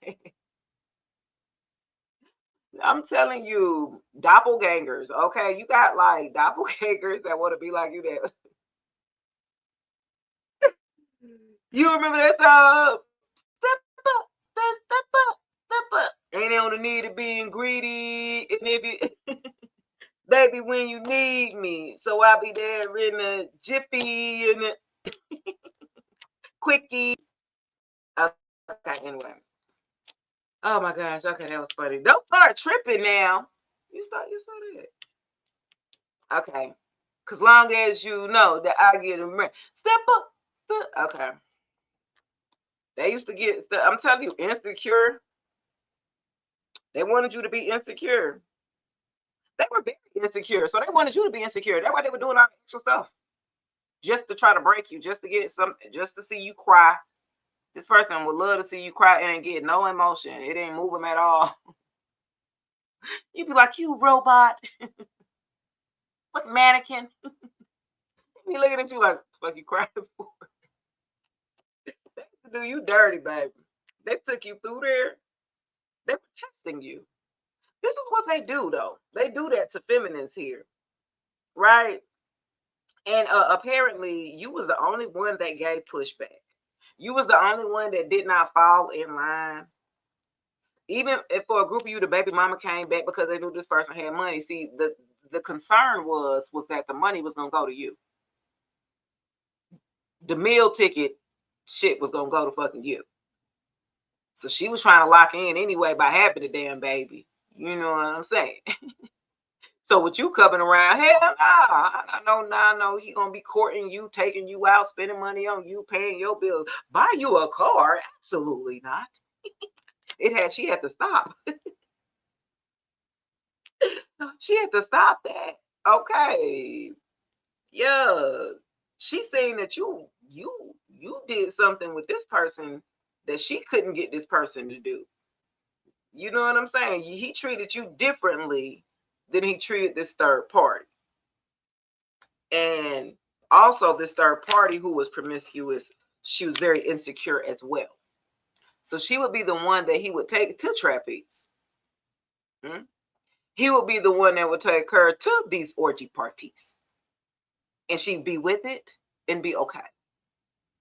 Speaker 1: I'm telling you, doppelgangers. Okay, you got like doppelgangers that want to be like you. That you remember that song? Step up, step up, step up. Ain't on the need of being greedy, and if you, baby, when you need me, so I'll be there in a jiffy and a quickie. Okay, anyway. Oh my gosh. Okay, that was funny. Don't start tripping now. You started it. Okay. Cause long as you know that I get a step up. Okay. They used to get. I'm telling you, insecure. They wanted you to be insecure. They were very insecure, so they wanted you to be insecure. That's why they were doing all the extra stuff, just to try to break you, just to get something, just to see you cry. This person would love to see you cry and get no emotion. It ain't move them at all. You'd be like, you robot, like mannequin. He looking at you like you crying for. They do you dirty, baby. They took you through there. They were testing you. This is what they do, though. They do that to feminists here, right? And apparently, you was the only one that gave pushback. You was the only one that did not fall in line. Even if for a group of you, the baby mama came back because they knew this person had money. See, the concern was that the money was gonna go to you. The meal ticket shit was gonna go to fucking you. So she was trying to lock in anyway by having the damn baby. You know what I'm saying? So with you coming around, hell nah, I know he gonna be courting you, taking you out, spending money on you, paying your bills, buy you a car. Absolutely not. She had to stop. She had to stop that. Okay. Yeah. She's saying that you did something with this person that she couldn't get this person to do. You know what I'm saying? He treated you differently than he treated this third party. And also this third party who was promiscuous, she was very insecure as well. So she would be the one that he would take to trapeze. He would be the one that would take her to these orgy parties. And she'd be with it and be okay.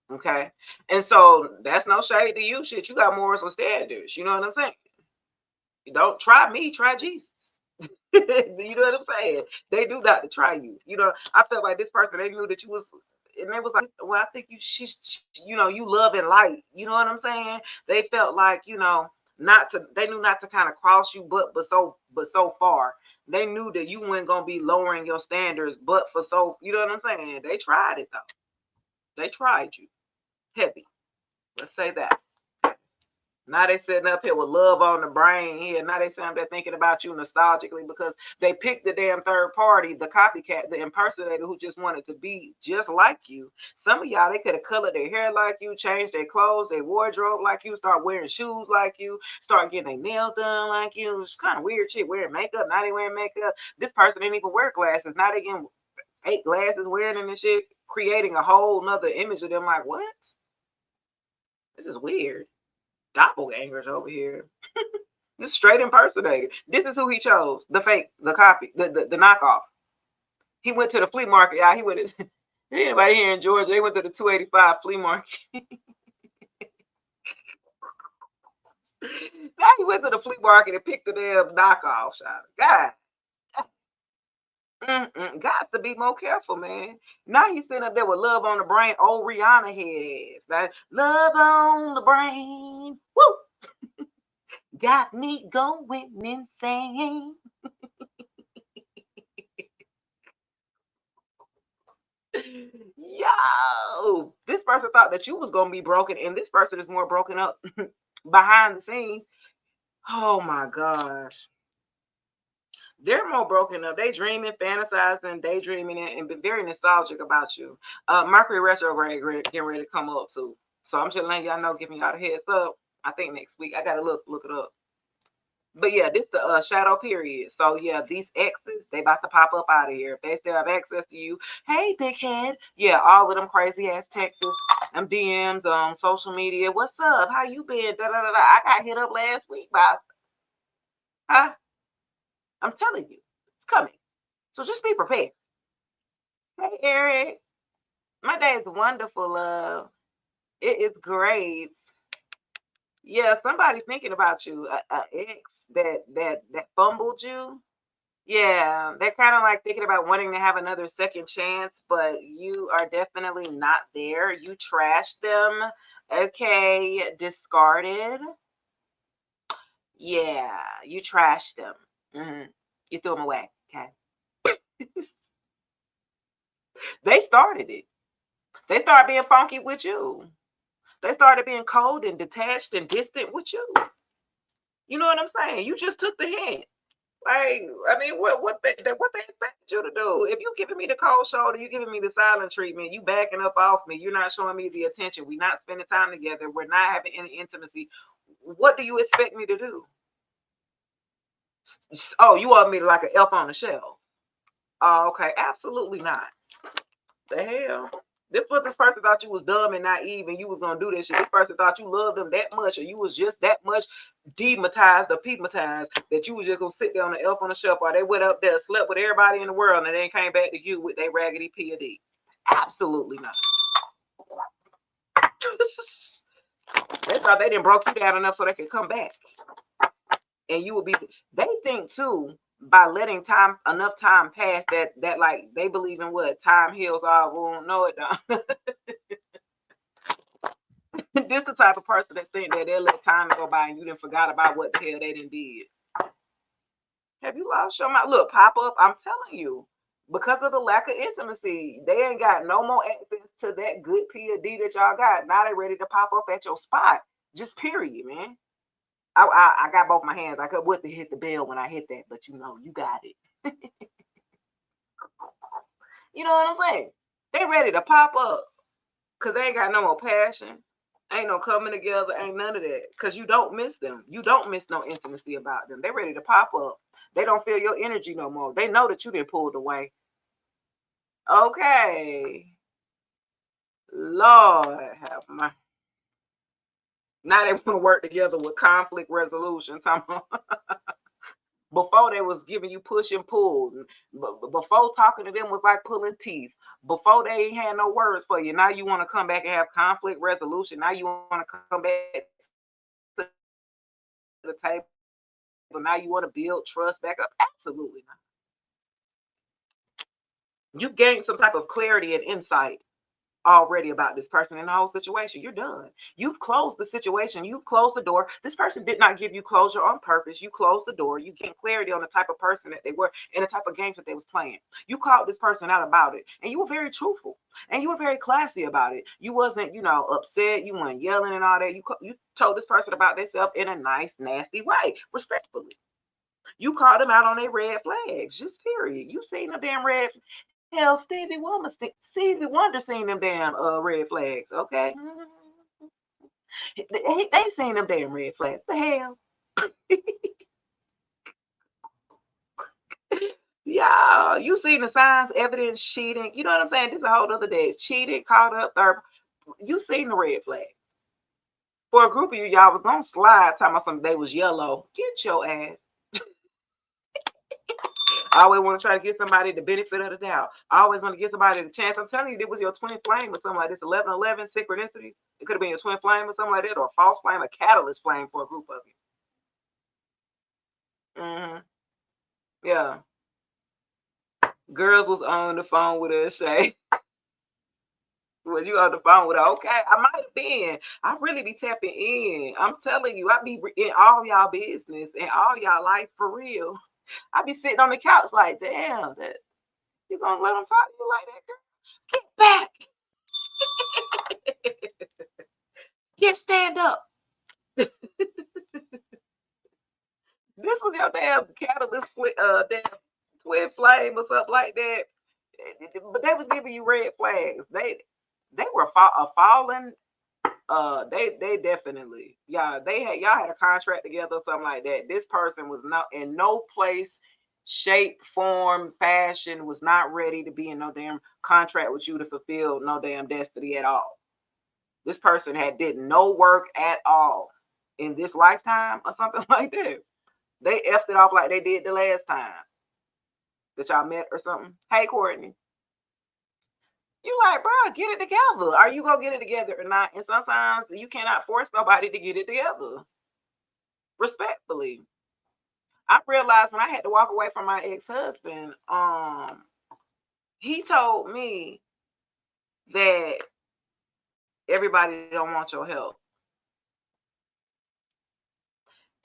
Speaker 1: Okay. And so that's no shade to you. Shit, you got morals and standards. You know what I'm saying? You don't try me, try Jesus. You know what I'm saying? They do not to try you. You know, I felt like this person, they knew that you was, and they was like, well, I think you love and light. You know what I'm saying? They felt like, they knew not to kind of cross you, but so far. They knew that you weren't gonna be lowering your standards, but for so, you know what I'm saying? They tried it though. They tried you heavy. Let's say that. Now they sitting up here with love on the brain here. Now they sitting up there thinking about you nostalgically because they picked the damn third party, the copycat, the impersonator who just wanted to be just like you. Some of y'all, they could have colored their hair like you, changed their clothes, their wardrobe like you, start wearing shoes like you, start getting their nails done like you. It's kind of weird shit. Wearing makeup, now they wearing makeup. This person didn't even wear glasses. Now they getting fake glasses wearing them and shit, creating a whole nother image of them. Like, what? This is weird. Doppelgangers over here. This straight impersonator. This is who he chose. The fake, the copy, the knockoff. He went to the flea market. Yeah, he went to anybody here in Georgia, they went to the 285 flea market. Now he went to the flea market and picked the damn knockoff shot. God. Got to be more careful, man. Now he's sitting up there with love on the brain. Old Rihanna heads. Like, love on the brain. Woo! Got me going insane. Yo, this person thought that you was gonna be broken, and this person is more broken up behind the scenes. Oh my gosh. They're more broken up. They dreaming, fantasizing, daydreaming, and be very nostalgic about you. Mercury retrograde getting ready to come up too. So I'm just letting y'all know, giving y'all a heads up. I think next week. I gotta look it up. But yeah, this the shadow period. So yeah, these exes, they about to pop up out of here. If they still have access to you, hey, big head. Yeah, all of them crazy ass texts, them DMs on social media. What's up? How you been? Da, da, da, da. I got hit up last week by, huh? I'm telling you, it's coming. So just be prepared. Hey, Eric. My day is wonderful, love. It is great. Yeah, somebody thinking about you, a ex that fumbled you. Yeah, they're kind of like thinking about wanting to have another second chance, but you are definitely not there. You trashed them. Okay, discarded. Yeah, you trashed them. You threw them away. Okay. They started it. They started being funky with you. They started being cold and detached and distant with you. You know what I'm saying? You just took the hint. Like, I mean, what they expected you to do? If you giving me the cold shoulder, you giving me the silent treatment, you backing up off me, you're not showing me the attention, we're not spending time together, we're not having any intimacy. What do you expect me to do? Oh, you want me to like an elf on the shelf? Oh, okay, absolutely not. The hell? This person thought you was dumb and naive and you was gonna do this shit. This person thought you loved them that much, or you was just that much dematized or pematized that you was just gonna sit there on the elf on the shelf while they went up there, slept with everybody in the world, and then came back to you with their raggedy P or D. Absolutely not. They thought they didn't broke you down enough so they could come back. And you would be, they think too, by letting enough time pass that like they believe in what time heals all wound. No, it don't. This the type of person that think that they'll let time go by and you done forgot about what the hell they done did. Have you lost your mind? Look, pop up. I'm telling you, because of the lack of intimacy, they ain't got no more access to that good P or D that y'all got. Now they ready to pop up at your spot. Just period, man. I got both my hands. I could with to hit the bell when I hit that, but you know, you got it. You know what I'm saying? They ready to pop up because they ain't got no more passion. Ain't no coming together. Ain't none of that. Because you don't miss them. You don't miss no intimacy about them. They ready to pop up. They don't feel your energy no more. They know that you didn't pulled away. Okay. Lord have my. Now they want to work together with conflict resolution. Before they was giving you push and pull. Before talking to them was like pulling teeth. Before they ain't had no words for you. Now you want to come back and have conflict resolution. Now you want to come back to the table. Now you want to build trust back up. Absolutely not. You've gained some type of clarity and insight already about this person and the whole situation. You're done. You've closed the situation. You've closed the door. This person did not give you closure on purpose. You closed the door. You gained clarity on the type of person that they were and the type of games that they was playing. You called this person out about it, and you were very truthful, and you were very classy about it. You wasn't, upset. You weren't yelling and all that. You told this person about themselves in a nice, nasty way, respectfully. You called them out on their red flags, just period. You seen the damn red. Hell, Stevie Wonder seen them damn red flags, okay? They seen them damn red flags. The hell? Yeah, you seen the signs, evidence, cheating. You know what I'm saying? This is a whole other day. Cheating, caught up, third. You seen the red flags. For a group of you, y'all was gonna slide talking about something they was yellow. Get your ass. I always want to try to get somebody the benefit of the doubt. I always want to give somebody the chance. I'm telling you, it was your twin flame or something like this. 1111 synchronicity. It could have been your twin flame or something like that, or a false flame, a catalyst flame for a group of you. Yeah. Girls was on the phone with us, Shay. Was you on the phone with her? Okay, I might have been. I really be tapping in. I'm telling you, I be in all y'all business and all y'all life for real. I be sitting on the couch like, damn, that you gonna let them talk to you like that, girl? Get back. Get stand up. This was your damn catalyst, damn twin flame or something like that. But they was giving you red flags. They were a fallen. They definitely, yeah, y'all had a contract together or something like that. This person was not in no place, shape, form, fashion, was not ready to be in no damn contract with you to fulfill no damn destiny at all. This person did no work at all in this lifetime or something like that. They effed it off like they did the last time that y'all met or something. Hey, Courtney. You like, bro, get it together. Are you gonna get it together or not? And sometimes you cannot force nobody to get it together. Respectfully. I realized when I had to walk away from my ex-husband, he told me that everybody don't want your help.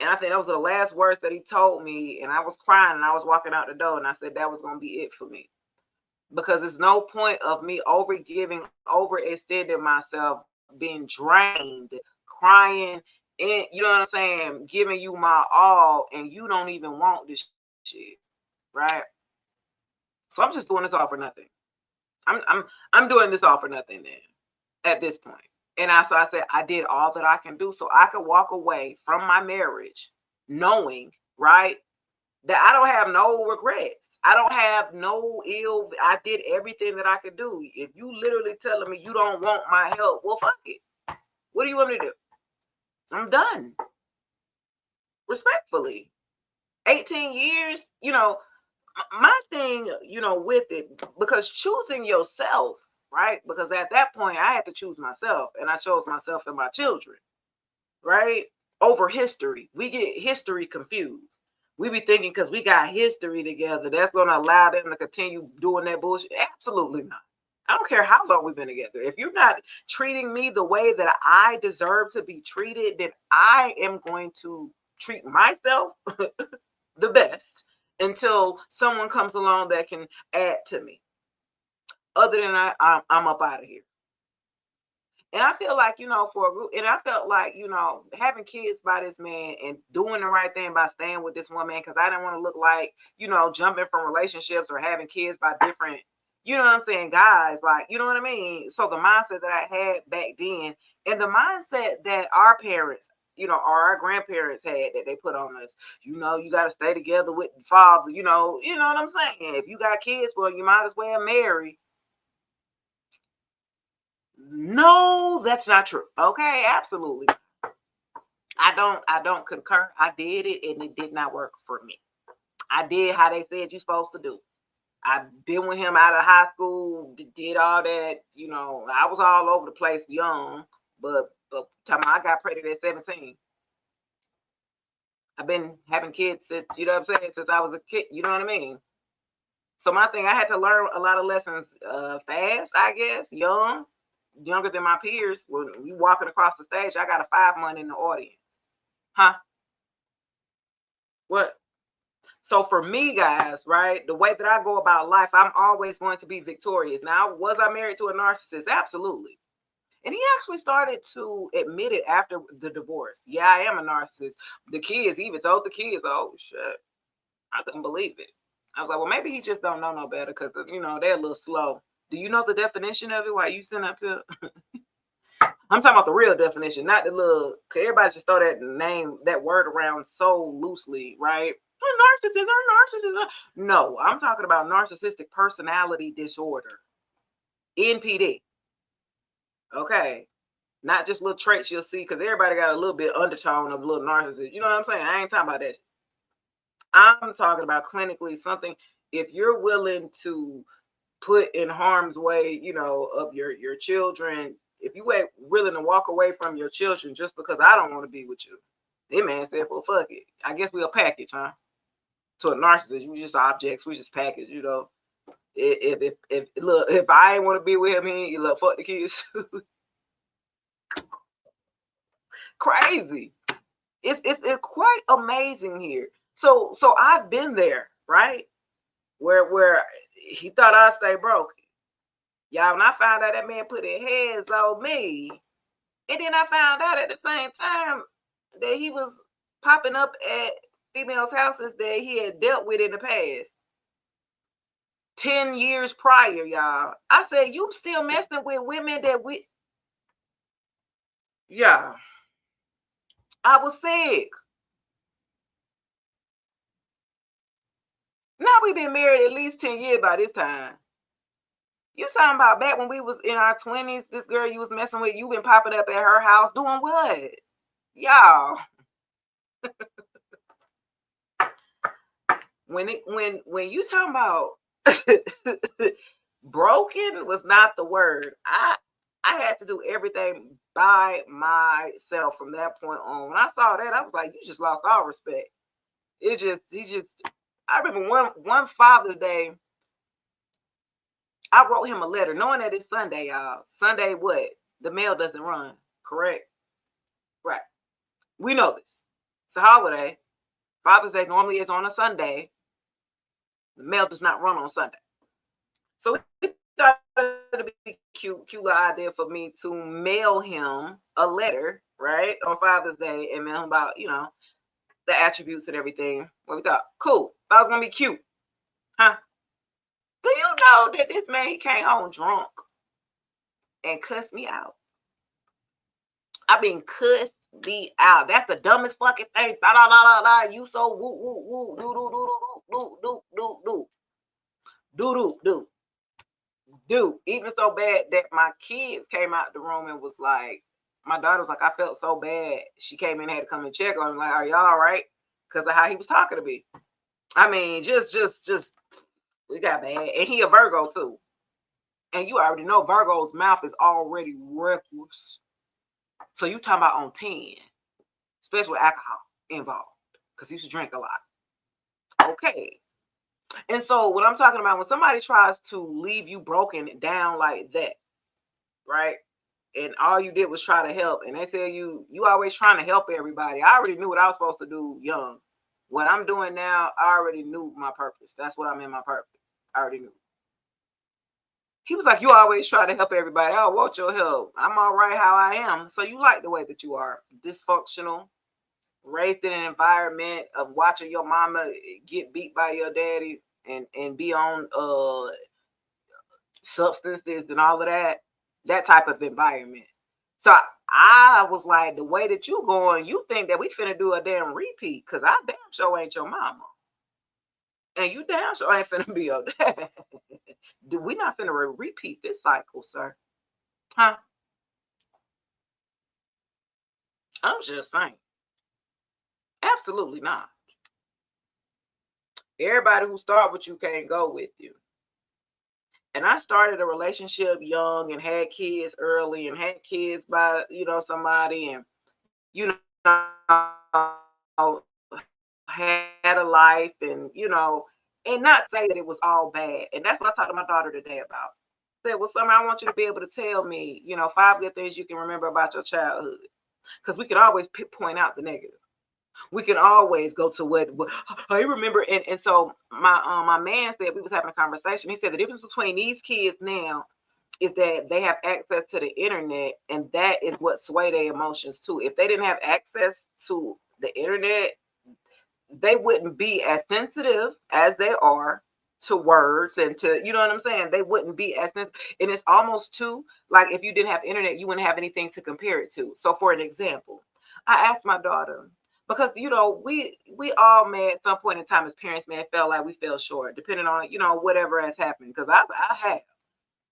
Speaker 1: And I think that was the last words that he told me. And I was crying and I was walking out the door and I said that was gonna be it for me. Because there's no point of me overextending myself, being drained, crying, and you know what I'm saying, giving you my all, and you don't even want this shit, right? So I'm just doing this all for nothing. I'm doing this all for nothing then at this point. And so I said I did all that I can do so I could walk away from my marriage knowing, right, that I don't have no regrets. I don't have no ill. I did everything that I could do. If you literally telling me you don't want my help, well, fuck it. What do you want me to do? I'm done. Respectfully. 18 years, my thing, with it, because choosing yourself, right? Because at that point, I had to choose myself, and I chose myself and my children, right? Over history. We get history confused. We be thinking because we got history together, that's going to allow them to continue doing that bullshit. Absolutely not. I don't care how long we've been together. If you're not treating me the way that I deserve to be treated, then I am going to treat myself the best until someone comes along that can add to me. Other than I'm up out of here. And I feel like, for a group, and I felt like, having kids by this man and doing the right thing by staying with this woman, because I didn't want to look like, jumping from relationships or having kids by different, guys, like, you know what I mean? So the mindset that I had back then and the mindset that our parents, or our grandparents had that they put on us, you got to stay together with the father, you know what I'm saying? If you got kids, well, you might as well marry. No, that's not true. Okay, absolutely. I don't concur. I did it and it did not work for me. I did how they said you're supposed to do. I've been with him out of high school, did all that, I was all over the place young, but time I got pregnant at 17. I've been having kids since, you know what I'm saying, since I was a kid, you know what I mean? So my thing, I had to learn a lot of lessons fast, I guess, younger than my peers. When we walking across the stage, I got a 5 month in the audience. Huh? What? So for me, guys, right, the way that I go about life, I'm always going to be victorious. Now, was I married to a narcissist? Absolutely. And he actually started to admit it after the divorce. Yeah, I am a narcissist. The kids, he even told the kids, oh, shit. I couldn't believe it. I was like, well, maybe he just don't know no better because, they're a little slow. Do you know the definition of it while you sitting up here? I'm talking about the real definition, not the little, because everybody just throw that word around so loosely, right? Narcissism. No, I'm talking about narcissistic personality disorder, NPD. Okay. Not just little traits you'll see, because everybody got a little bit undertone of little narcissist. You know what I'm saying? I ain't talking about that. I'm talking about clinically something. If you're willing to put in harm's way, of your children, if you ain't willing to walk away from your children just because I don't want to be with you, that man said, well, fuck it. I guess we'll package, huh? To a narcissist, we just objects, we just package, if I ain't want to be with him, you look, fuck the kids. Crazy. It's quite amazing here. So I've been there, right? Where he thought I'd stay broke. Y'all, when I found out that man put his hands on me, and then I found out at the same time that he was popping up at females' houses that he had dealt with in the past. 10 years prior, y'all. I said, you still messing with women that yeah. I was sick. Now we've been married at least 10 years by this time. You talking about back when we was in our 20s, this girl you was messing with, you been popping up at her house doing what? Y'all. When you talking about broken was not the word. I had to do everything by myself from that point on. When I saw that, I was like, you just lost all respect. He just I remember one Father's Day, I wrote him a letter, knowing that it's Sunday, y'all. Sunday what? The mail doesn't run, correct? Right. We know this. It's a holiday. Father's Day normally is on a Sunday. The mail does not run on Sunday. So we thought it would be a cute little idea for me to mail him a letter, right, on Father's Day and mail him about, the attributes and everything. What we thought, cool. I was gonna be cute. Huh? Do you know that this man he came home drunk and cussed me out? I mean, cussed me out. That's the dumbest fucking thing. Da da da da da. You so woo woo woo do do do do do do do do do do do. Even so bad that my kids came out the room and was like, my daughter was like, I felt so bad. She came in and had to come and check on me. Like, are y'all all right? Because of how he was talking to me. I mean, just we got bad. And he a Virgo too. And you already know Virgo's mouth is already reckless. So you talking about on 10, especially with alcohol involved, because he used to drink a lot. Okay. And so what I'm talking about, when somebody tries to leave you broken down like that, right? And all you did was try to help, and they say you always trying to help everybody. I already knew what I was supposed to do young. What I'm doing now, I already knew my purpose. That's what I'm in, my purpose. I already knew. He was like, you always try to help everybody. I want your help. I'm all right how I am. So you like the way that you are. Dysfunctional, raised in an environment of watching your mama get beat by your daddy and be on substances and all of that type of environment. So I was like, the way that you going, you think that we finna do a damn repeat, because I damn sure ain't your mama. And you damn sure ain't finna be your dad. We not finna repeat this cycle, sir. Huh? I'm just saying. Absolutely not. Everybody who start with you can't go with you. And I started a relationship young and had kids early and had kids by, somebody, and, you know, had a life, and not say that it was all bad. And that's what I talked to my daughter today about. I said, well, Summer, I want you to be able to tell me, 5 good things you can remember about your childhood. Because we can always point out the negative. We can always go to what I remember. And so my man said, we was having a conversation. He said the difference between these kids now is that they have access to the internet, and that is what sway their emotions too. If they didn't have access to the internet, they wouldn't be as sensitive as they are to words and to, you know what I'm saying? They wouldn't be as sensitive. And it's almost too, like, if you didn't have internet, you wouldn't have anything to compare it to. So for an example, I asked my daughter, because we all may at some point in time as parents may have felt like we fell short, depending on, whatever has happened. Because I have.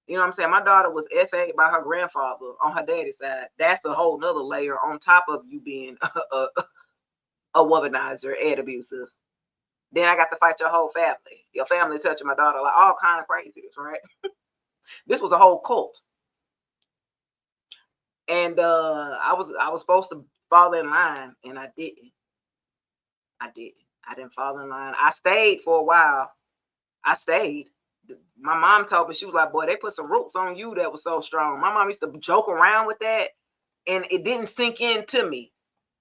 Speaker 1: You know what I'm saying? My daughter was SA'd by her grandfather on her daddy's side. That's a whole nother layer on top of you being a womanizer and abusive. Then I got to fight your whole family. Your family touching my daughter, like all kind of craziness, right? This was a whole cult. And I was supposed to fall in line, and I didn't. I didn't fall in line. I stayed for a while. I stayed. My mom told me, she was like, boy, they put some roots on you that was so strong. My mom used to joke around with that, and it didn't sink into me.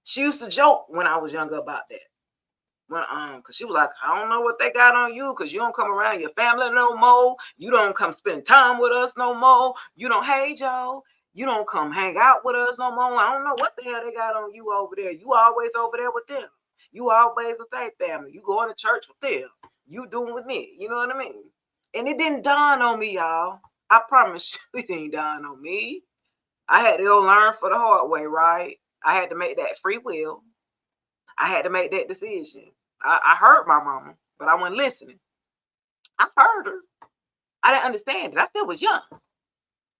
Speaker 1: She used to joke when I was younger about that. Because she was like, I don't know what they got on you, because you don't come around your family no more. You don't come spend time with us no more. You don't, hey, Joe, you don't come hang out with us no more. I don't know what the hell they got on you over there. You always over there with them. You always with their family. You going to church with them. You doing with me. You know what I mean? And it didn't dawn on me, y'all. I promise you, it didn't dawn on me. I had to go learn for the hard way, right? I had to make that free will. I had to make that decision. I heard my mama, but I wasn't listening. I heard her. I didn't understand it. I still was young.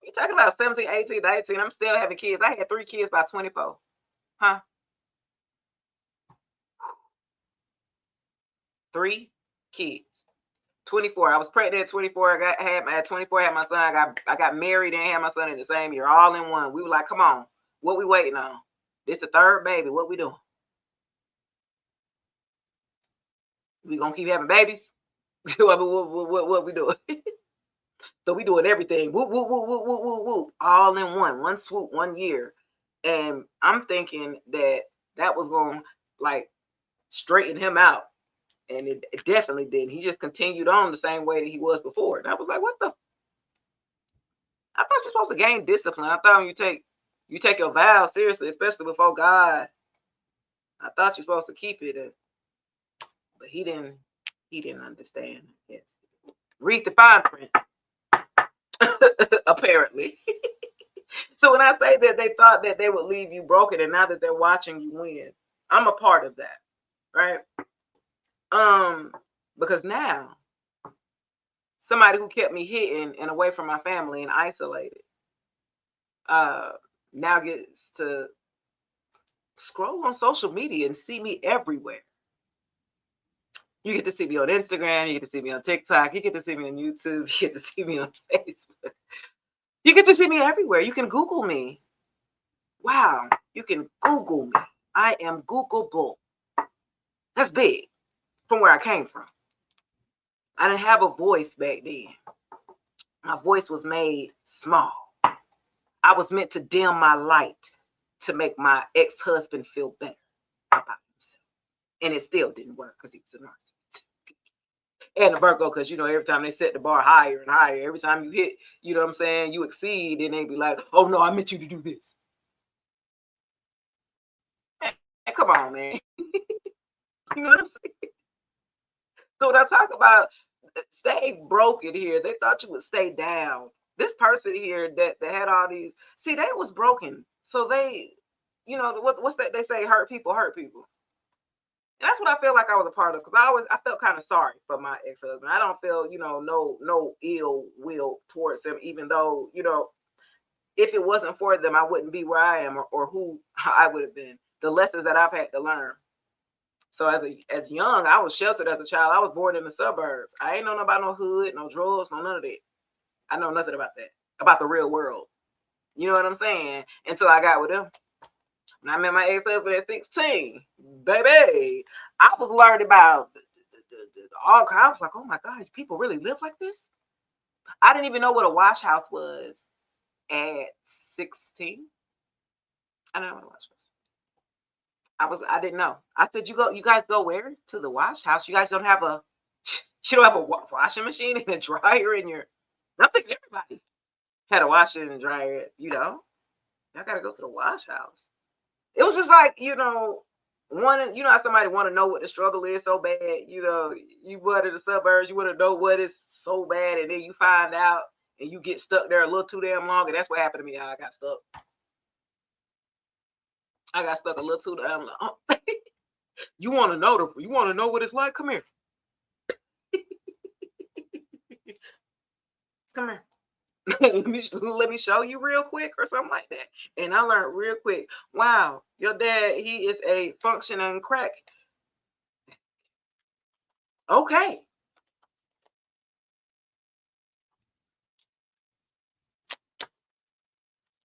Speaker 1: You're talking about 17, 18, 19. I'm still having kids. I had 3 kids by 24. Huh? 3 kids. 24. I was pregnant at 24. At 24, I had my son. I got married and had my son in the same year, all in one. We were like, come on, what we waiting on? This the 3rd baby. What we doing? We gonna keep having babies? what we doing? So we doing everything. Whoop, whoop, whoop, whoop, whoop, whoop, whoop. All in one swoop, 1 year. And I'm thinking that was going to, like, straighten him out. And it definitely didn't. He just continued on the same way that he was before. And I was like, what the? I thought you're supposed to gain discipline. I thought when you take your vows seriously, especially before God, I thought you're supposed to keep it. But he didn't understand. Yes. Read the fine print. Apparently. So when I say that they thought that they would leave you broken, and now that they're watching you win, I'm a part of that, right? Because now somebody who kept me hidden and away from my family and isolated, now gets to scroll on social media and see me everywhere. You get to see me on Instagram, you get to see me on TikTok, you get to see me on YouTube, you get to see me on Facebook. You get to see me everywhere. You can Google me. Wow, you can Google me. I am Googleable. That's big from where I came from. I didn't have a voice back then. My voice was made small. I was meant to dim my light to make my ex-husband feel better about himself. And it still didn't work because he was a narcissist. And a Virgo, because, you know, every time they set the bar higher and higher, every time you hit, you know what I'm saying, you exceed, and they be like, oh, no, I meant you to do this. Man, come on, man. You know what I'm saying? So when I talk about stay broken here, they thought you would stay down. This person here that had all these, see, they was broken. So they, you know, what's that they say, hurt people hurt people. And that's what I feel like I was a part of, because I felt kind of sorry for my ex-husband. I don't feel, you know, no ill will towards him, even though, you know, if it wasn't for them, I wouldn't be where I am, or who I would have been. The lessons that I've had to learn. So as young, I was sheltered as a child. I was born in the suburbs. I ain't know nothing about no hood, no drugs, no none of that. I know nothing about that, about the real world. You know what I'm saying? Until I got with him. When I met my ex-husband at 16, baby, I was learning about all kinds. I was like, oh my God, people really live like this? I didn't even know what a wash house was at 16. I didn't know what a wash house. I didn't know. I said, you guys go where? To the wash house. You guys don't have a washing machine and a dryer in your, I think everybody had a washer and a dryer, you know. I gotta go to the wash house. It was just like, you know, you know how somebody want to know what the struggle is so bad, you know, you go to the suburbs, you want to know what is so bad, and then you find out and you get stuck there a little too damn long, and that's what happened to me. I got stuck. I got stuck a little too damn long. You want to know what it's like? Come here. Come here. let me show you real quick or something like that. And I learned real quick, wow, your dad, he is a functioning crack. Okay.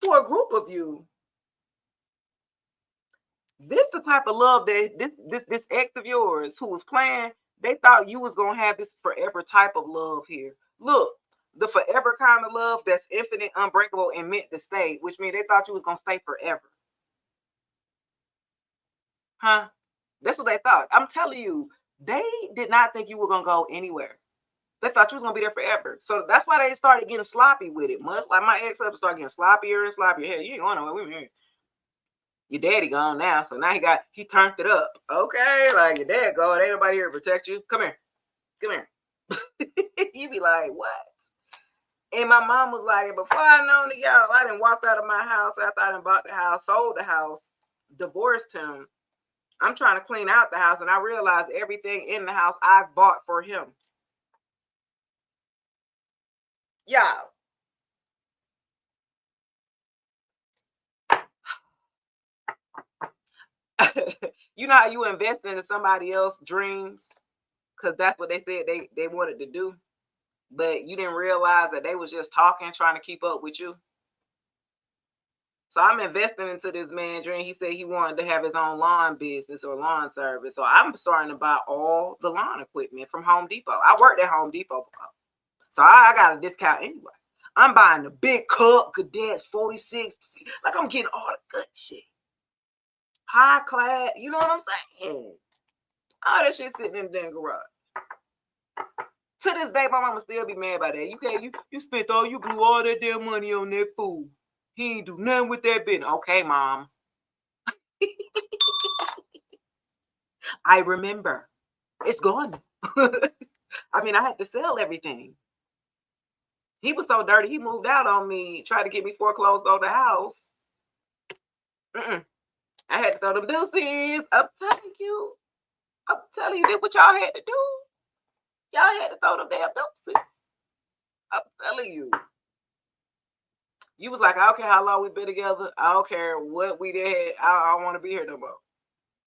Speaker 1: For a group of you, this the type of love that this ex of yours who was playing, they thought you was gonna have this forever type of love here. Look, the forever kind of love that's infinite, unbreakable, and meant to stay, which means they thought you was gonna stay forever. Huh? That's what they thought. I'm telling you, they did not think you were gonna go anywhere. They thought you was gonna be there forever. So that's why they started getting sloppy with it. Much like my ex-husband started getting sloppier and sloppier. Hey, you ain't going nowhere. Your daddy gone now, so now he turned it up. Okay, like your dad gone, ain't nobody here to protect you. Come here. You be like, what? And my mom was like, before I known to y'all, I done walked out of my house after I done bought the house, sold the house, divorced him. I'm trying to clean out the house, and I realized everything in the house I bought for him. Y'all. You know how you invest into somebody else's dreams? Because that's what they said they wanted to do. But you didn't realize that they was just talking, trying to keep up with you. So I'm investing into this man's dream. He said he wanted to have his own lawn business or lawn service. So I'm starting to buy all the lawn equipment from Home Depot. I worked at Home Depot before. So I got a discount anyway. I'm buying the big cup, Cadets 46. Like I'm getting all the good shit. High class, you know what I'm saying? All that shit sitting in the damn garage. To this day, my mama still be mad about that. You spent you blew all that damn money on that food. He ain't do nothing with that business. Okay, mom. I remember. It's gone. I mean, I had to sell everything. He was so dirty, he moved out on me, tried to get me foreclosed on the house. I had to throw them deuces. I'm telling you, did what y'all had to do. Y'all had to throw them damn deuces. I'm telling you. You was like, I don't care how long we've been together. I don't care what we did. I don't want to be here no more.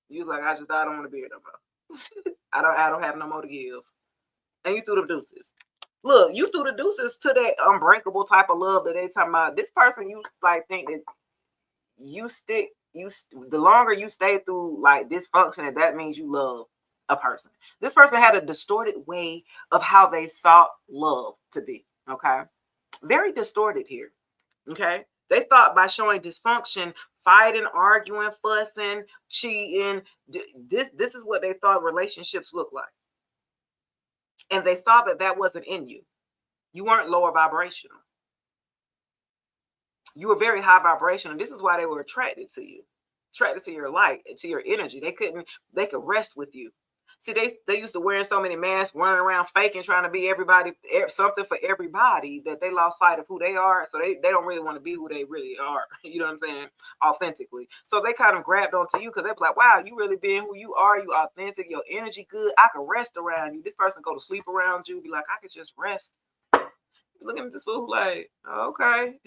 Speaker 1: You was like, I don't want to be here no more. I don't have no more to give. And you threw the deuces. Look, you threw the deuces to that unbreakable type of love that they talking about. This person, you like think that the longer you stay through like dysfunction, that means you love. a person. This person had a distorted way of how they saw love to be. Okay. Very distorted here. Okay. They thought by showing dysfunction, fighting, arguing, fussing, cheating, this is what they thought relationships look like. And they saw that that wasn't in you. You weren't lower vibrational. You were very high vibrational. This is why they were attracted to you, attracted to your light, to your energy. They could rest with you. See, they used to wearing so many masks, running around faking, trying to be everybody, something for everybody, that they lost sight of who they are. So they don't really want to be who they really are. You know what I'm saying? Authentically. So they kind of grabbed onto you because they're like, wow, you really being who you are. You authentic. Your energy good. I can rest around you. This person go to sleep around you. Be like, I could just rest. Looking at this fool like, okay.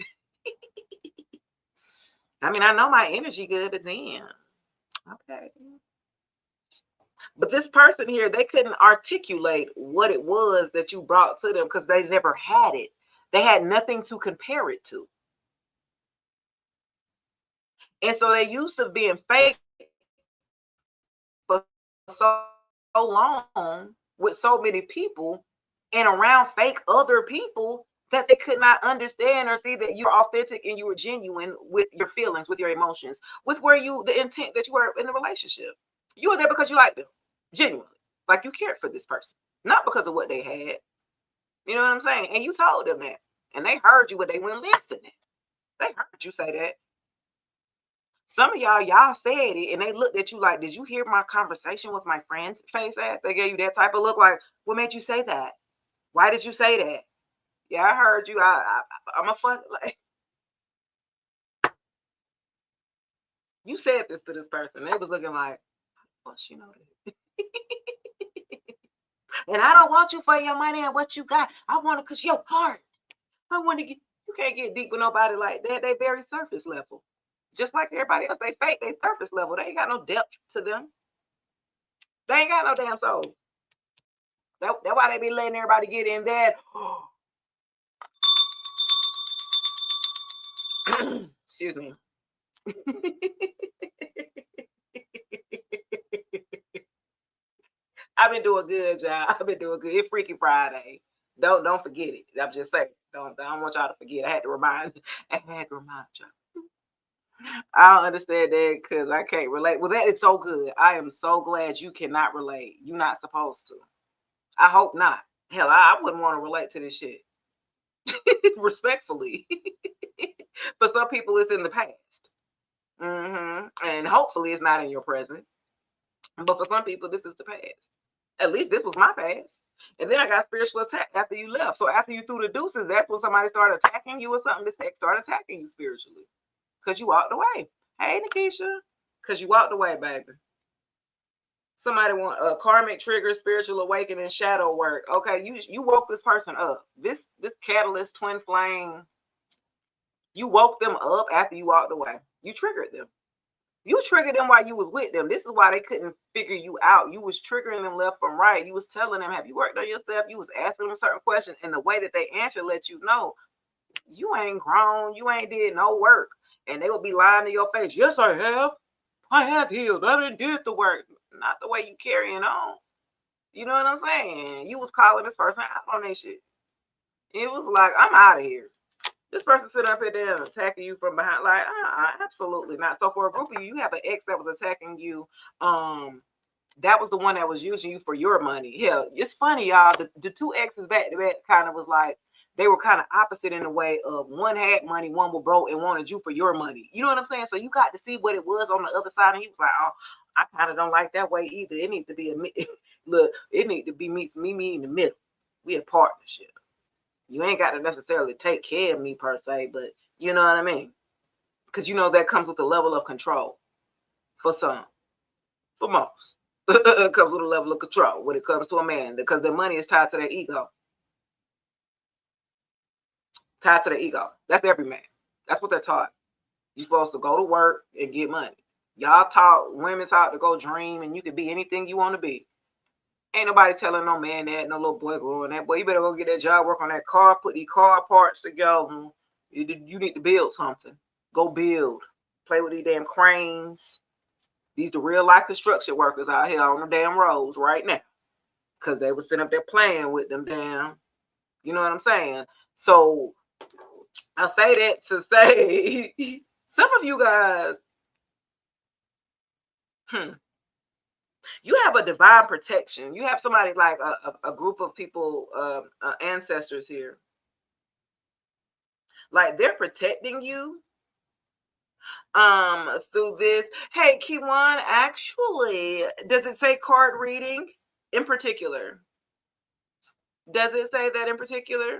Speaker 1: I mean, I know my energy good, but then, okay. But this person here, they couldn't articulate what it was that you brought to them because they never had it. They had nothing to compare it to. And so they used to being fake for so long with so many people and around fake other people that they could not understand or see that you're authentic and you were genuine with your feelings, with your emotions, with the intent that you were in the relationship. You were there because you liked them, genuinely. Like you cared for this person, not because of what they had. You know what I'm saying? And you told them that. And they heard you, but they weren't listening. They heard you say that. Some of y'all said it and they looked at you like, did you hear my conversation with my friend's face ass? They gave you that type of look like, what made you say that? Why did you say that? Yeah, I heard you. I'm a fuck. Like, you said this to this person. They was looking like, well, she know that. And I don't want you for your money and what you got. I want it because your heart. I want to get. You can't get deep with nobody like that. They very surface level. Just like everybody else, they fake. They surface level. They ain't got no depth to them. They ain't got no damn soul. That's why they be letting everybody get in there. Excuse me. I've been doing good, y'all. I've been doing good. It's Freaky Friday. Don't forget it. I'm just saying. I don't want y'all to forget. I had to remind y'all. I don't understand that because I can't relate. Well, that is so good. I am so glad you cannot relate. You're not supposed to. I hope not. Hell, I wouldn't want to relate to this shit. Respectfully. For some people, it's in the past. And hopefully it's not in your present. But for some people, this is the past. At least this was my past. And then I got spiritual attack after you left. So after you threw the deuces, that's when somebody started attacking you or something. This heck started attacking you spiritually. Because you walked away. Hey, Nikisha. Because you walked away, baby. Somebody want a karmic trigger, spiritual awakening, shadow work. Okay, you woke this person up. This catalyst, twin flame, you woke them up after you walked away. You triggered them. You triggered them while you was with them. This is why they couldn't figure you out. You was triggering them left from right. You was telling them, have you worked on yourself? You was asking them certain questions. And the way that they answer let you know, you ain't grown. You ain't did no work. And they would be lying to your face. Yes, I have. I have healed. I done did the work. Not the way you carrying on. You know what I'm saying? You was calling this person out on that shit. It was like, I'm out of here. This person sitting up here there and attacking you from behind, like, absolutely not. So for a group of you have an ex that was attacking you. That was the one that was using you for your money. Hell, it's funny, y'all. The two exes back to back kind of was like, they were kind of opposite in the way of one had money, one was broke and wanted you for your money. You know what I'm saying? So you got to see what it was on the other side. And he was like, oh, I kind of don't like that way either. It needs to be look, it needs to be me in the middle. We a partnership. You ain't got to necessarily take care of me per se, but you know what I mean? Because you know that comes with a level of control for some, for most. It comes with a level of control when it comes to a man because their money is tied to their ego. Tied to their ego. That's every man. That's what they're taught. You're supposed to go to work and get money. Y'all taught, women taught to go dream and you can be anything you want to be. Ain't nobody telling no man that, no little boy growing that. Boy, you better go get that job, work on that car, put these car parts together. You need to build something. Go build. Play with these damn cranes. These the real life construction workers out here on the damn roads right now. Because they was sitting up there playing with them damn, you know what I'm saying? So I say that to say some of you guys, you have a divine protection. You have somebody like a group of people, ancestors here. Like they're protecting you through this. Hey, Kiwan, actually, does it say card reading in particular? Does it say that in particular?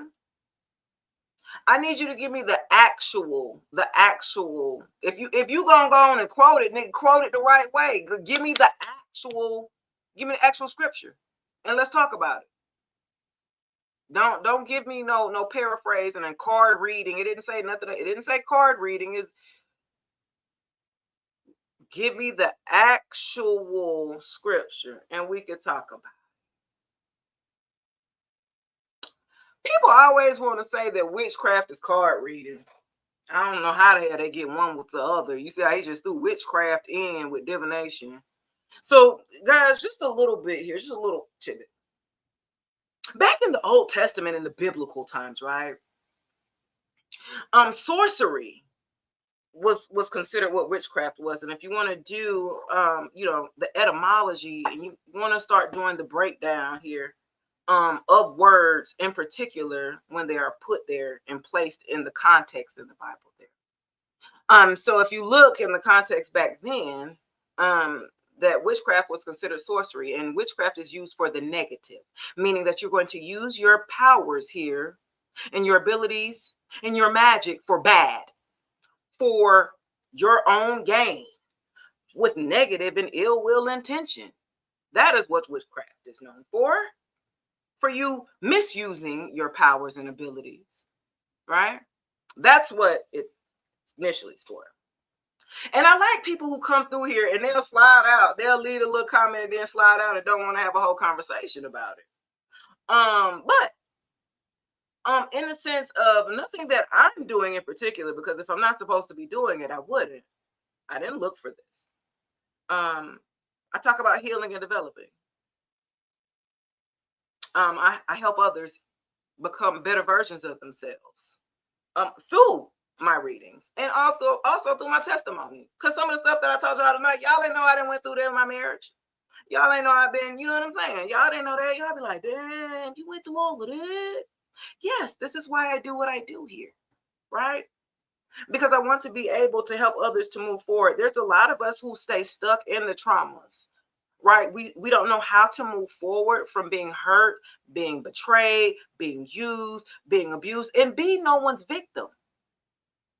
Speaker 1: I need you to give me the actual. If you gonna go on and quote it, nigga, quote it the right way. Give me the actual scripture, and let's talk about it. Don't give me no paraphrasing and card reading. It didn't say nothing. It didn't say card reading. Is give me the actual scripture, and we could talk about it. People always want to say that witchcraft is card reading. I don't know how the hell they get one with the other. You see how he just threw witchcraft in with divination. So, guys, just a little bit here, just a little tidbit. Back in the Old Testament, in the biblical times, right? Sorcery was considered what witchcraft was. And if you want to do, the etymology, and you want to start doing the breakdown here, of words in particular when they are put there and placed in the context in the Bible there. So if you look in the context back then, that witchcraft was considered sorcery, and witchcraft is used for the negative, meaning that you're going to use your powers here and your abilities and your magic for bad, for your own gain, with negative and ill will intention. That is what witchcraft is known for you misusing your powers and abilities, right? That's what it initially is for. And I like people who come through here and they'll slide out. They'll leave a little comment and then slide out and don't want to have a whole conversation about it. But in the sense of nothing that I'm doing in particular, because if I'm not supposed to be doing it, I wouldn't. I didn't look for this. I talk about healing and developing. I help others become better versions of themselves through my readings, and also through my testimony. Because some of the stuff that I told y'all tonight, y'all ain't know I didn't went through that in my marriage. Y'all ain't know I've been, you know what I'm saying? Y'all didn't know that. Y'all be like, damn, you went through all of that. Yes, this is why I do what I do here, right? Because I want to be able to help others to move forward. There's a lot of us who stay stuck in the traumas, right? We don't know how to move forward from being hurt, being betrayed, being used, being abused, and be no one's victim,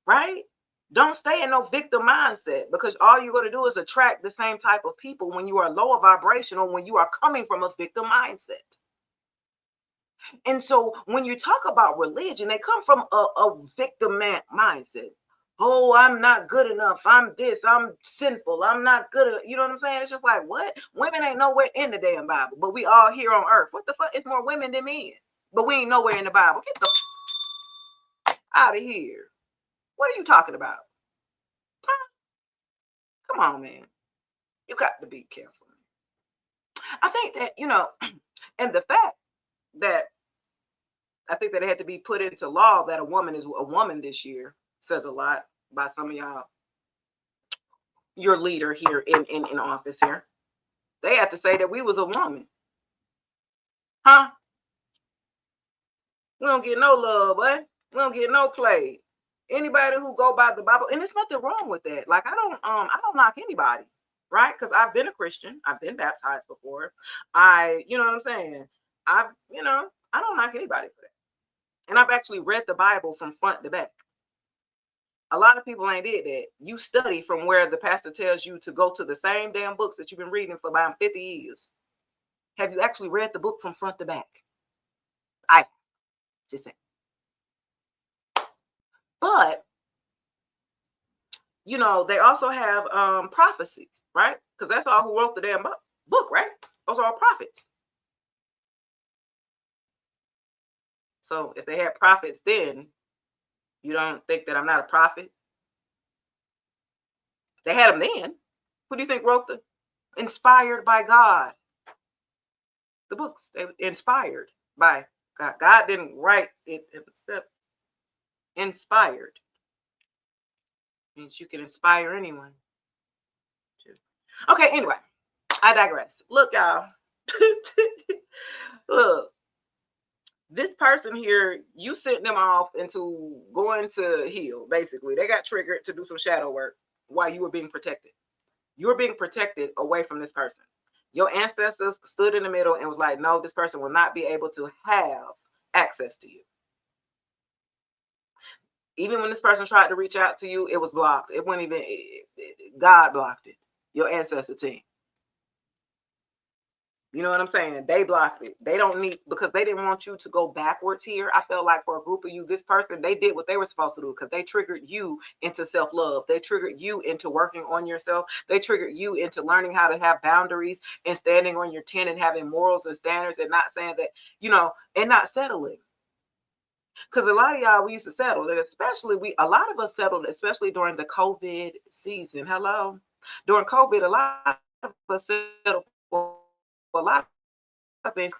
Speaker 1: right? Don't stay in no victim mindset, because all you're going to do is attract the same type of people when you are lower vibrational, when you are coming from a victim mindset. And so when you talk about religion, they come from a victim mindset. Oh, I'm not good enough. I'm this. I'm sinful. I'm not good enough. You know what I'm saying? It's just like, what? Women ain't nowhere in the damn Bible, but we all here on earth. What the fuck? It's more women than men, but we ain't nowhere in the Bible. Get the out of here. What are you talking about? Huh? Come on, man. You got to be careful. I think that, and the fact that I think that it had to be put into law that a woman is a woman this year says a lot by some of y'all. Your leader here in office here. They had to say that we was a woman. Huh? We don't get no love, but we don't get no play. Anybody who go by the Bible, and there's nothing wrong with that. Like I don't knock anybody, right? Because I've been a Christian. I've been baptized before. You know what I'm saying? I don't knock anybody for that. And I've actually read the Bible from front to back. A lot of people ain't did that. You study from where the pastor tells you to go to the same damn books that you've been reading for about 50 years. Have you actually read the book from front to back? I just say. But, they also have prophecies, right? Because that's all who wrote the damn book, right? Those are all prophets. So if they had prophets then, you don't think that I'm not a prophet? They had them then. Who do you think wrote the inspired by God? The books. They were inspired by God. God didn't write it except inspired. Means you can inspire anyone. Okay, anyway, I digress. Look, y'all. Look, this person here, you sent them off into going to heal. Basically, they got triggered to do some shadow work while you were being protected. You were being protected away from this person. Your ancestors stood in the middle and was like, no, this person will not be able to have access to you. Even when this person tried to reach out to you, it was blocked. It wouldn't even, God blocked it. Your ancestor team. You know what I'm saying? They blocked it. They don't need, because they didn't want you to go backwards here. I felt like for a group of you, this person, they did what they were supposed to do because they triggered you into self-love. They triggered you into working on yourself. They triggered you into learning how to have boundaries and standing on your 10 and having morals and standards and not saying that, you know, and not settling. Because a lot of y'all, we used to settle, and especially a lot of us settled, especially during the COVID season. Hello? During COVID, a lot of us settled for a lot of things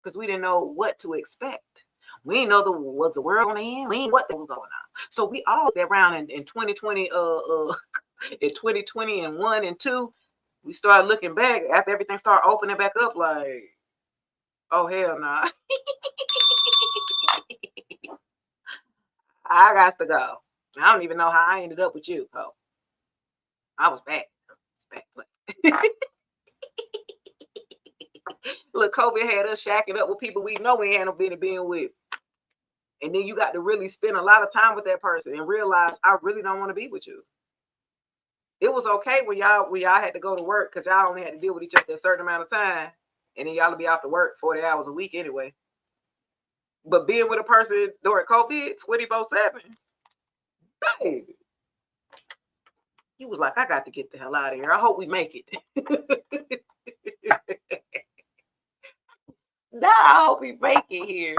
Speaker 1: because we didn't know what to expect. We didn't know was the world going to end. We didn't know what was going on. So we all get around in 2020, in 2020 and 1 and 2, we started looking back after everything started opening back up like, oh, hell no. Nah. I got to go. I don't even know how I ended up with you. Oh, I was bad. Look, COVID had us shacking up with people we know we ain't no business being with. And then you got to really spend a lot of time with that person and realize I really don't want to be with you. It was okay when y'all had to go to work because y'all only had to deal with each other a certain amount of time. And then y'all would be off to work 40 hours a week anyway. But being with a person during COVID 24/7, baby, he was like, I got to get the hell out of here. I hope we make it. Nah, I hope we make it here.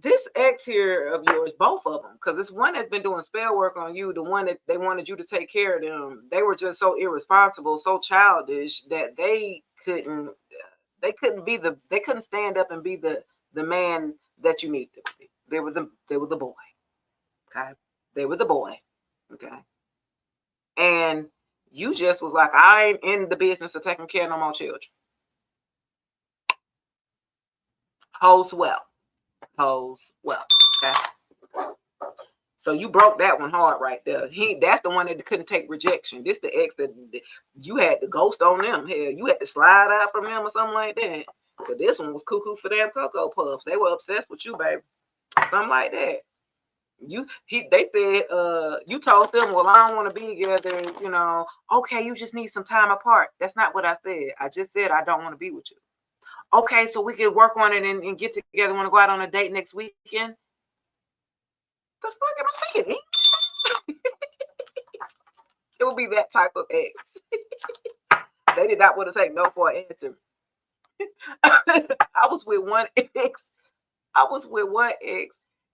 Speaker 1: This ex here of yours, both of them, because it's one that's been doing spell work on you, the one that they wanted you to take care of them. They were just so irresponsible, so childish that they couldn't stand up and be the man that you need them to be. They were the boy. Okay. They were the boy. Okay. And you just was like, I ain't in the business of taking care of no more children. Hoes well. Okay. So you broke that one hard right there. That's the one that couldn't take rejection. This the ex that you had to ghost on them. Hell, you had to slide out from them or something like that. But this one was cuckoo for damn Cocoa Puffs. They were obsessed with you, baby. Something like that. They said, you told them, well, I don't want to be together, you know. Okay, you just need some time apart. That's not what I said. I just said I don't want to be with you. Okay, so we could work on it and get together. Want to go out on a date next weekend? The fuck am I saying? It would be that type of ex. They did not want to take no for an answer. I was with one ex.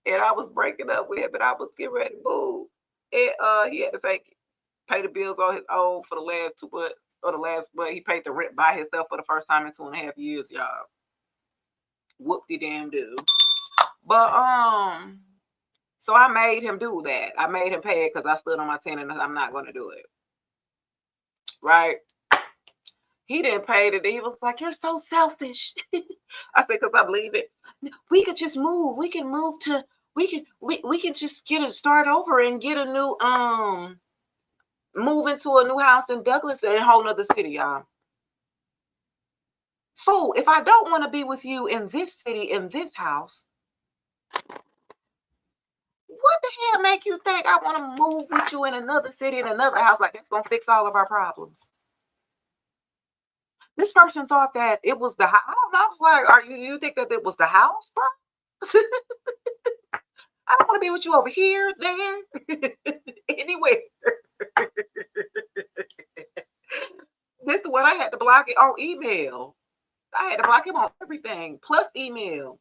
Speaker 1: And I was breaking up with him, and I was getting ready to move. And he had to pay the bills on his own for the last 2 months. Or the last month, he paid the rent by himself for the first time in 2.5 years, y'all. Whoop-de-damn do. But so I made him do that. I made him pay it because I stood on my 10 and I'm not going to do it. Right? He didn't pay it. He was like, you're so selfish. I said, because I believe it. We could just move. We can move to, we can just start over and get a new, move into a new house in Douglasville, a whole nother city, y'all. Fool, if I don't want to be with you in this city, in this house, what the hell make you think I want to move with you in another city, in another house? Like, that's going to fix all of our problems. This person thought that it was the house. I was like, you think that it was the house, bro? I don't want to be with you over here, there, anywhere. This is what I had to block it on email. I had to block him on everything, plus email.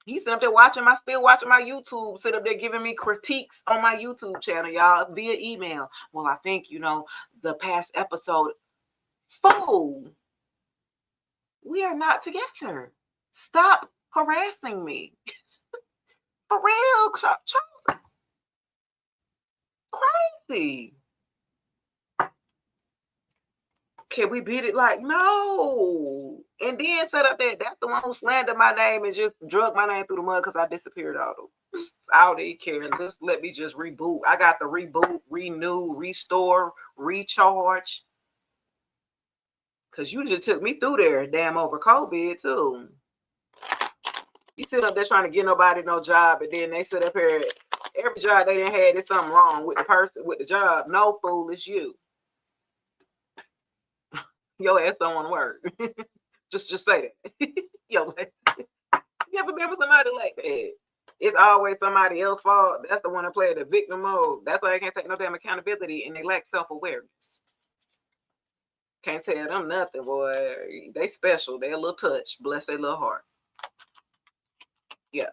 Speaker 1: He's sitting up there still watching my YouTube, sit up there giving me critiques on my YouTube channel, y'all, via email. Well, I think, the past episode, fool, we are not together. Stop harassing me. For real, Charles. Crazy. Can we beat it? Like, no. And then set up that's the one who slandered my name and just drug my name through the mud because I disappeared all the I don't even care. Just let me just reboot. I got the reboot, renew, restore, recharge. Because you just took me through there, damn, over COVID too. You sit up there trying to get nobody no job, and then they sit up here, every job they didn't have, there's something wrong with the person, with the job. No, fool, it's you. Your ass don't want to work. just say that. Yo, you ever been with somebody like that? It's always somebody else's fault. That's the one that play the victim mode. That's why they can't take no damn accountability, and they lack self-awareness. Can't tell them nothing, boy. They special. They a little touch. Bless their little heart. Yeah,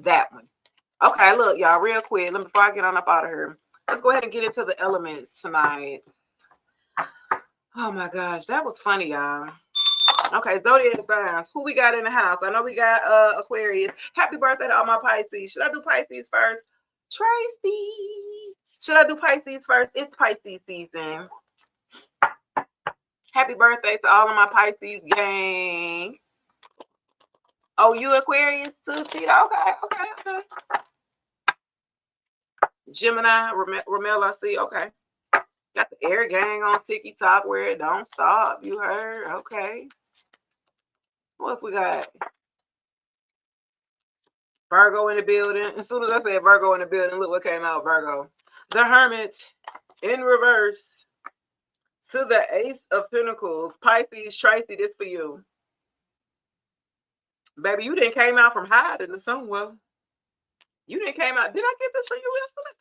Speaker 1: that one. Okay, look, y'all, real quick. Before I get on up out of here, let's go ahead and get into the elements tonight. Oh my gosh, that was funny, y'all. Okay, zodiac signs. Who we got in the house? I know we got Aquarius. Happy birthday to all my Pisces. Should I do Pisces first? Tracy. Should I do Pisces first? It's Pisces season. Happy birthday to all of my Pisces gang. Oh, you Aquarius too, Cheetah? Okay. Gemini, Ramel, I see. Okay. Got the air gang on TikTok where it don't stop. You heard? Okay. What else we got? Virgo in the building. As soon as I said Virgo in the building, look what came out, Virgo. The Hermit in reverse to the Ace of Pentacles. Pisces, Tracy, this for you. Baby, you didn't came out from hiding or somewhere. You didn't came out. Did I get this for you yesterday?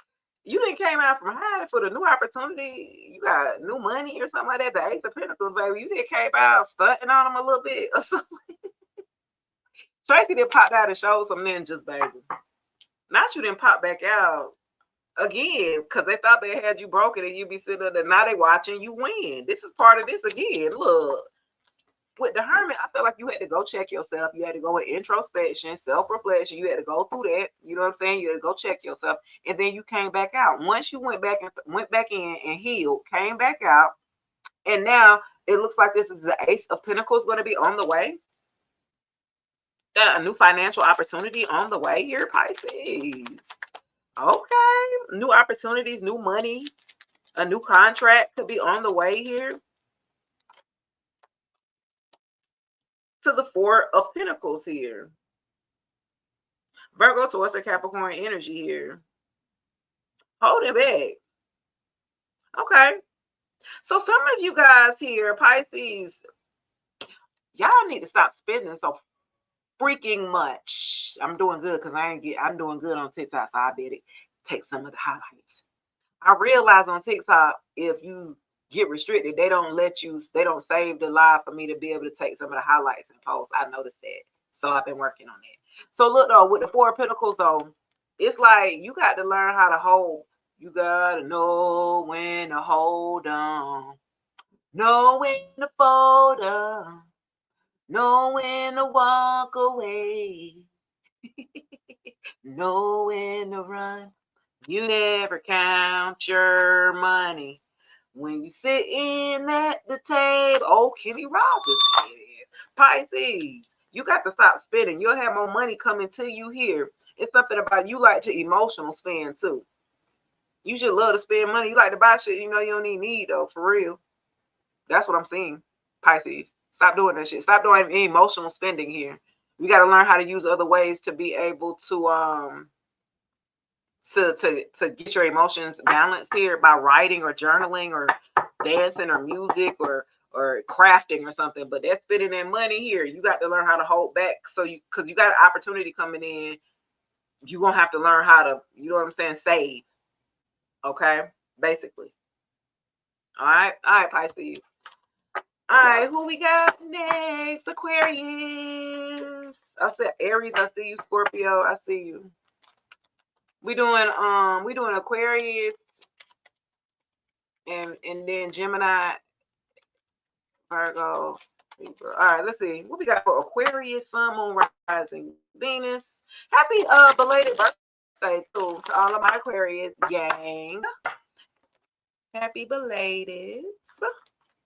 Speaker 1: You didn't came out from hiding for the new opportunity. You got new money or something like that. The Ace of Pentacles, baby. You didn't came out stunting on them a little bit or something. Tracy did pop out and show some ninjas, baby. Not you didn't pop back out again because they thought they had you broken and you be sitting there. Now they watching you win. This is part of this again. Look. With the Hermit, I feel like you had to go check yourself. You had to go in introspection, self-reflection. You had to go through that. You know what I'm saying? You had to go check yourself, and then you came back out. Once you went back in and healed, came back out, and now it looks like this is the Ace of Pentacles going to be on the way. A new financial opportunity on the way here, Pisces. Okay, new opportunities, new money, a new contract could be on the way here. To the Four of Pentacles here. Virgo, Taurus, and Capricorn energy here. Hold it back. Okay. So some of you guys here, Pisces, y'all need to stop spending so freaking much. I'm doing good because I'm doing good on TikTok, so I bet it take some of the highlights. I realize on TikTok, if you get restricted, they don't save the live for me to be able to take some of the highlights and post. I noticed that. So I've been working on that. So look though, with the Four of Pentacles though, it's like you got to learn how to hold. You got to know when to hold on. Know when to fold up. Know when to walk away. Know when to run. You never count your money. When you sit in at the table, oh, Kenny Rogers here. Pisces, you got to stop spending. You'll have more money coming to you here. It's something about you like to emotional spend too. You should love to spend money. You like to buy shit you know you don't even need though, for real. That's what I'm seeing, Pisces. Stop doing that shit. Stop doing emotional spending here. You got to learn how to use other ways to be able to get your emotions balanced here by writing or journaling or dancing or music or crafting or something. But that's spending that money here. You got to learn how to hold back. Because you got an opportunity coming in, you're gonna have to learn how to, you know what I'm saying, save. Okay, basically. All right, Pisces. All right, who we got next? Aquarius. Venus. I said Aries. I see you. Scorpio. I see you. We doing Aquarius and then Gemini, Virgo, Libra. All right, let's see what we got for Aquarius, Sun, Moon, Rising, Venus. Happy belated birthday to all of my Aquarius gang. Happy belated.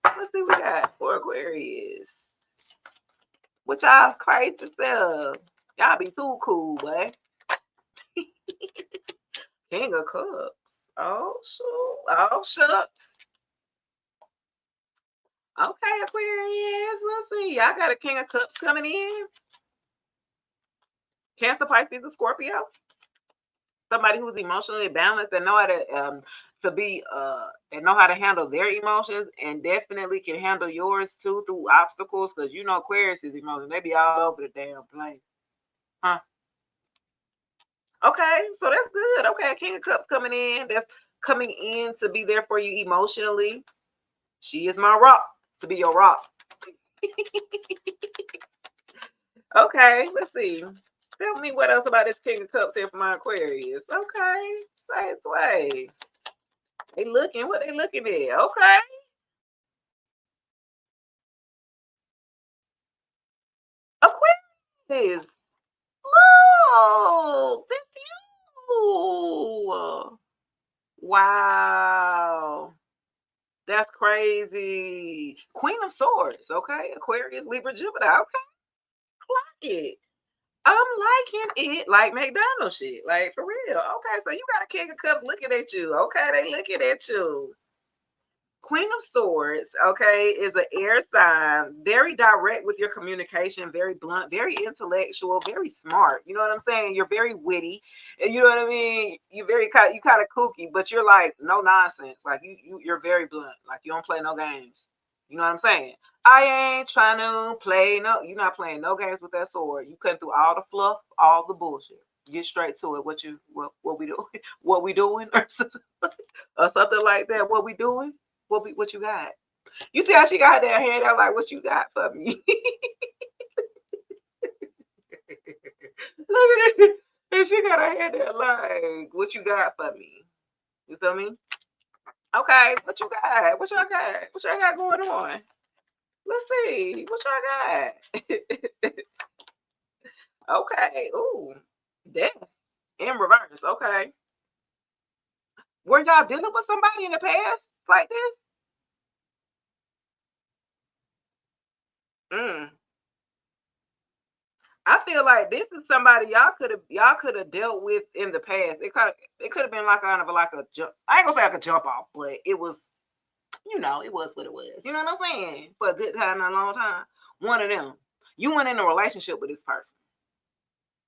Speaker 1: Let's see what we got for Aquarius. What y'all crazy stuff? Y'all be too cool, boy. King of Cups. Oh, shoot. Oh, shucks. Okay, Aquarius. Let's see. Y'all got a King of Cups coming in. Cancer, Pisces, and Scorpio. Somebody who's emotionally balanced and know how to handle their emotions and definitely can handle yours too through obstacles, because you know Aquarius is emotions. They be all over the damn place. Huh? Okay, so that's good. Okay, King of Cups coming in. That's coming in to be there for you emotionally. She is my rock, to be your rock. Okay, let's see. Tell me what else about this King of Cups here for my Aquarius. Okay, say sway. They looking, what they looking at? Okay. Aquarius. Look, that's you. Wow. That's crazy. Queen of Swords, okay? Aquarius, Libra, Jupiter, okay? Like it. I'm liking it like McDonald's shit. Like, for real. Okay, so you got a King of Cups looking at you. Okay, they looking at you. Queen of Swords, okay, is an air sign, very direct with your communication, very blunt, very intellectual, very smart. You know what I'm saying? You're very witty, and you know what I mean. You kind of kooky, but you're like no nonsense. Like you're very blunt. Like you don't play no games. You know what I'm saying? I ain't trying to play no. You're not playing no games with that sword. You cutting through all the fluff, all the bullshit. Get straight to it. What we doing? What we doing, or something like that. What we doing? What you got? You see how she got that hand out like, what you got for me? Look at it. And she got her hand out like, what you got for me? You feel me? Okay, what you got? What y'all got? What y'all got going on? Let's see. What y'all got? Okay. Ooh. Death in reverse. Okay. Were y'all dealing with somebody in the past like this? Mm. I feel like this is somebody y'all could have dealt with in the past. It could have been like kind of like a jump. I ain't gonna say like a jump off, but it was, it was what it was. You know what I'm saying? For a good time and a long time. One of them. You went in a relationship with this person.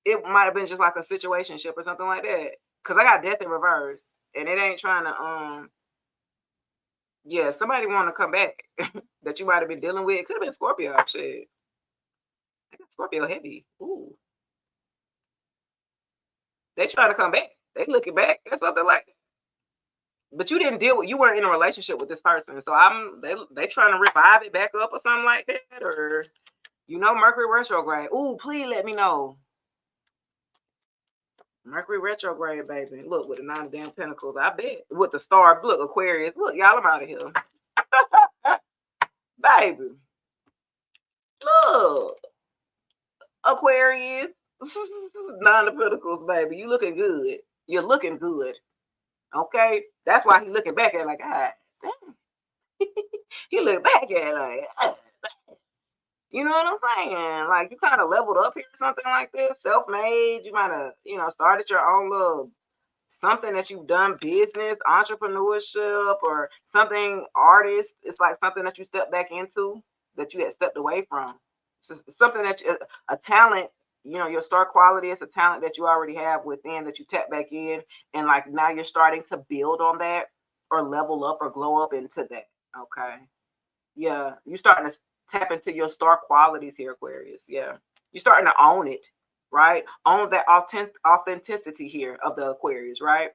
Speaker 1: It might have been just like a situationship or something like that. Cause I got death in reverse, and it ain't trying to yeah, somebody want to come back that you might have been dealing with. It could have been Scorpio. Shit, I got Scorpio heavy. Ooh. They trying to come back. They looking back or something like that. But you weren't in a relationship with this person. So they trying to revive it back up or something like that. Or, Mercury retrograde. Ooh, please let me know. Mercury retrograde, baby. Look, with the 9 of damn pentacles. I bet. With the star. Look, Aquarius. Look, y'all, I'm out of here. Baby. Look. Aquarius. 9 of pentacles, baby. You looking good. You're looking good. Okay, that's why he looking back at it like, damn. He look back at it like, you know what I'm saying? Like you kind of leveled up here, something like this, self-made. You might have, started your own little something that you've done, business, entrepreneurship, or something artist. It's like something that you stepped back into that you had stepped away from. It's something that a talent. Your star quality is a talent that you already have within that you tap back in, and like now you're starting to build on that or level up or glow up into that. Okay. Yeah. You're starting to tap into your star qualities here, Aquarius. Yeah. You're starting to own it, right? Own that authenticity here of the Aquarius, right?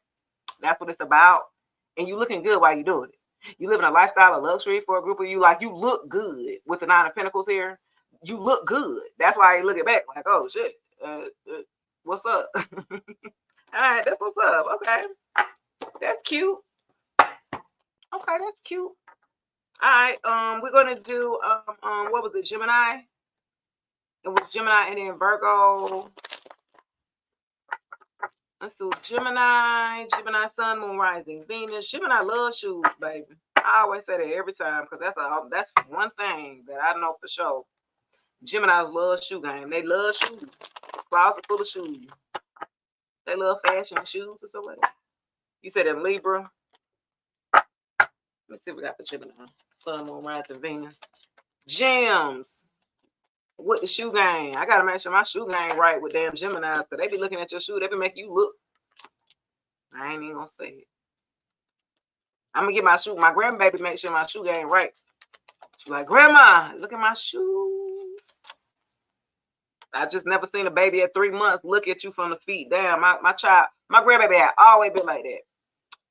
Speaker 1: That's what it's about. And you looking good while you're doing it. You living a lifestyle of luxury for a group of you. Like you look good with the 9 of Pentacles here. you look good. That's why you look it back like, oh shit, what's up? All right, that's what's up. Okay, that's cute. Okay, that's cute. All right, we're gonna do what was it, Gemini? It was Gemini and then Virgo. Let's do Gemini, Sun, Moon, Rising, Venus. Gemini loves shoes, baby. I always say that every time because that's one thing that I know for sure. Geminis love shoe game. They love shoes. Closet full of shoes. They love fashion shoes or something like that. You said in Libra. Let's see if we got the Gemini. Sun, Moon, Rising, Venus. Gems. With the shoe game. I gotta make sure my shoe game right with damn Geminis because they be looking at your shoe. They be making you look. I ain't even gonna say it. I'm gonna get my shoe. My grandbaby make sure my shoe game right. She's like, Grandma, look at my shoes. I just never seen a baby at 3 months look at you from the feet down. My child, my grandbaby had always been like that.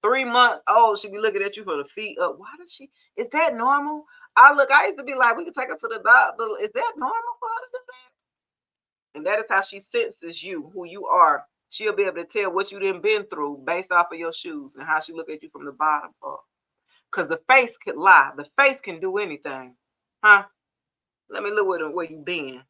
Speaker 1: 3 months old, she be looking at you from the feet up. Why does she? Is that normal? I used to be like, we could take her to the doctor. Is that normal for her to do that? And that is how she senses you, who you are. She'll be able to tell what you done been through based off of your shoes and how she look at you from the bottom up. Because the face could lie. The face can do anything. Huh? Let me look where you been.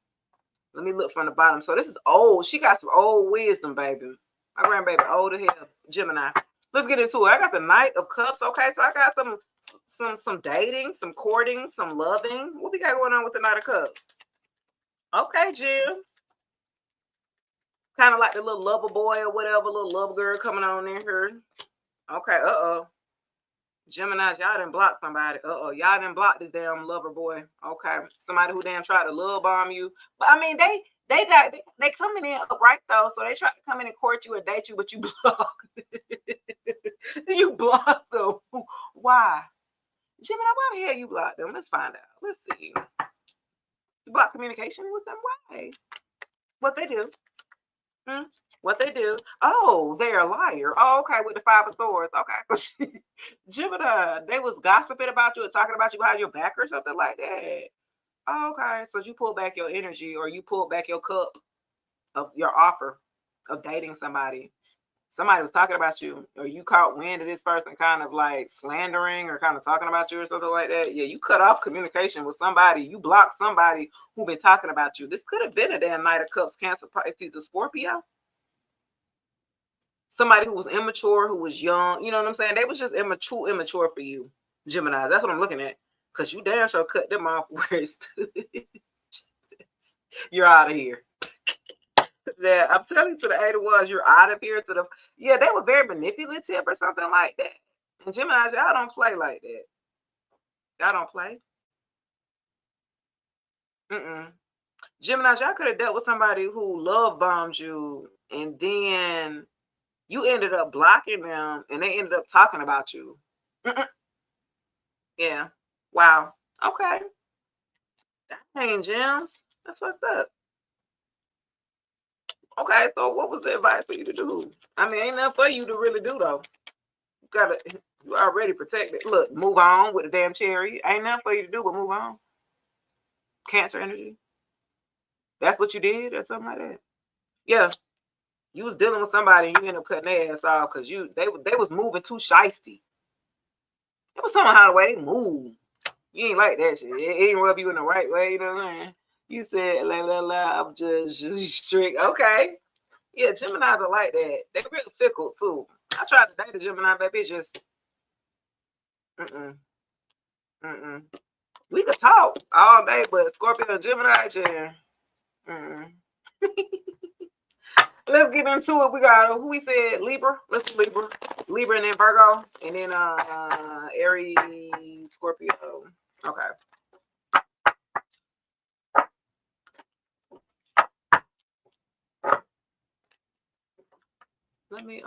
Speaker 1: Let me look from the bottom. So this is old. She got some old wisdom, baby. My grandbaby old as hell. Gemini. Let's get into it. I got the Knight of Cups. Okay, so I got some dating, some courting, some loving. What we got going on with the Knight of Cups? Okay, Gems. Kind of like the little lover boy or whatever, little love girl coming on in here. Okay, Geminis, y'all done block somebody. Y'all done block this damn lover boy. Okay, somebody who damn tried to love bomb you. But I mean, they coming in upright though, so they try to come in and court you and date you, but you block. You block them. Why, Gemini? Why the hell you block them? Let's find out. Let's see. You block communication with them. Why? What they do? What they do? Oh, they're a liar. Oh, okay, with the 5 of Swords. Okay, Gemini, they was gossiping about you or talking about you behind your back or something like that. Oh, okay, so you pull back your energy or you pull back your cup of your offer of dating somebody. Somebody was talking about you, or you caught wind of this person kind of like slandering or kind of talking about you or something like that. Yeah, you cut off communication with somebody. You blocked somebody who been talking about you. This could have been a damn Knight of Cups, Cancer, Pisces, or Scorpio. Somebody who was immature, who was young. You know what I'm saying? They was just immature for you, Gemini. That's what I'm looking at. Because you damn sure cut them off where it stood. You're out of here. Yeah, I'm telling you, to the 8 of Wands, you're out of here. Yeah, they were very manipulative or something like that. And Gemini, y'all don't play like that. Y'all don't play. Gemini, y'all could have dealt with somebody who love bombed you, and then you ended up blocking them, and they ended up talking about you. Yeah. Wow. Okay. Dang, Gems. That's fucked up. Okay, so what was the advice for you to do? I mean, ain't nothing for you to really do though. You already protected. Look, move on with the damn cherry. Ain't nothing for you to do but move on. Cancer energy. That's what you did or something like that. Yeah. You was dealing with somebody and you ended up cutting their ass off because they was moving too shisty. It was somehow the way they move. You ain't like that shit. It ain't rub you in the right way, you know what I mean? You said, I'm just strict. Okay. Yeah, Geminis are like that. They're real fickle too. I tried to date a Gemini, baby. It's just, we could talk all day, but Scorpio and Gemini, yeah. Let's get into it. We got who we said Libra. Let's do Libra. Libra and then Virgo. And then Aries, Scorpio. Okay. Let me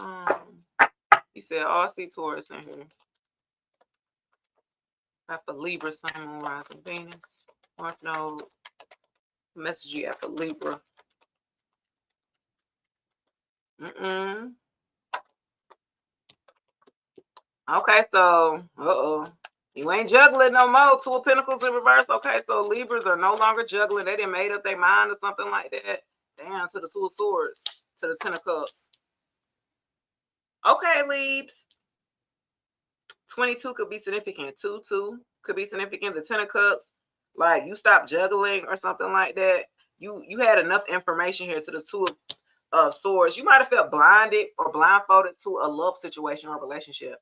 Speaker 1: you said I see Taurus in here. After Libra, Sun, Moon, Rising, Venus. North Node. Message you after Libra. Okay, so you You ain't juggling no more. Two of Pentacles in reverse. Okay, so Libras are no longer juggling. They didn't made up their mind or something like that. Down to the Two of Swords, to the Ten of Cups. Okay, Libs. 22 could be significant. 2-2 could be significant. The Ten of Cups, like you stopped juggling or something like that. You had enough information here to the Two of Swords. You might have felt blinded or blindfolded to a love situation or relationship.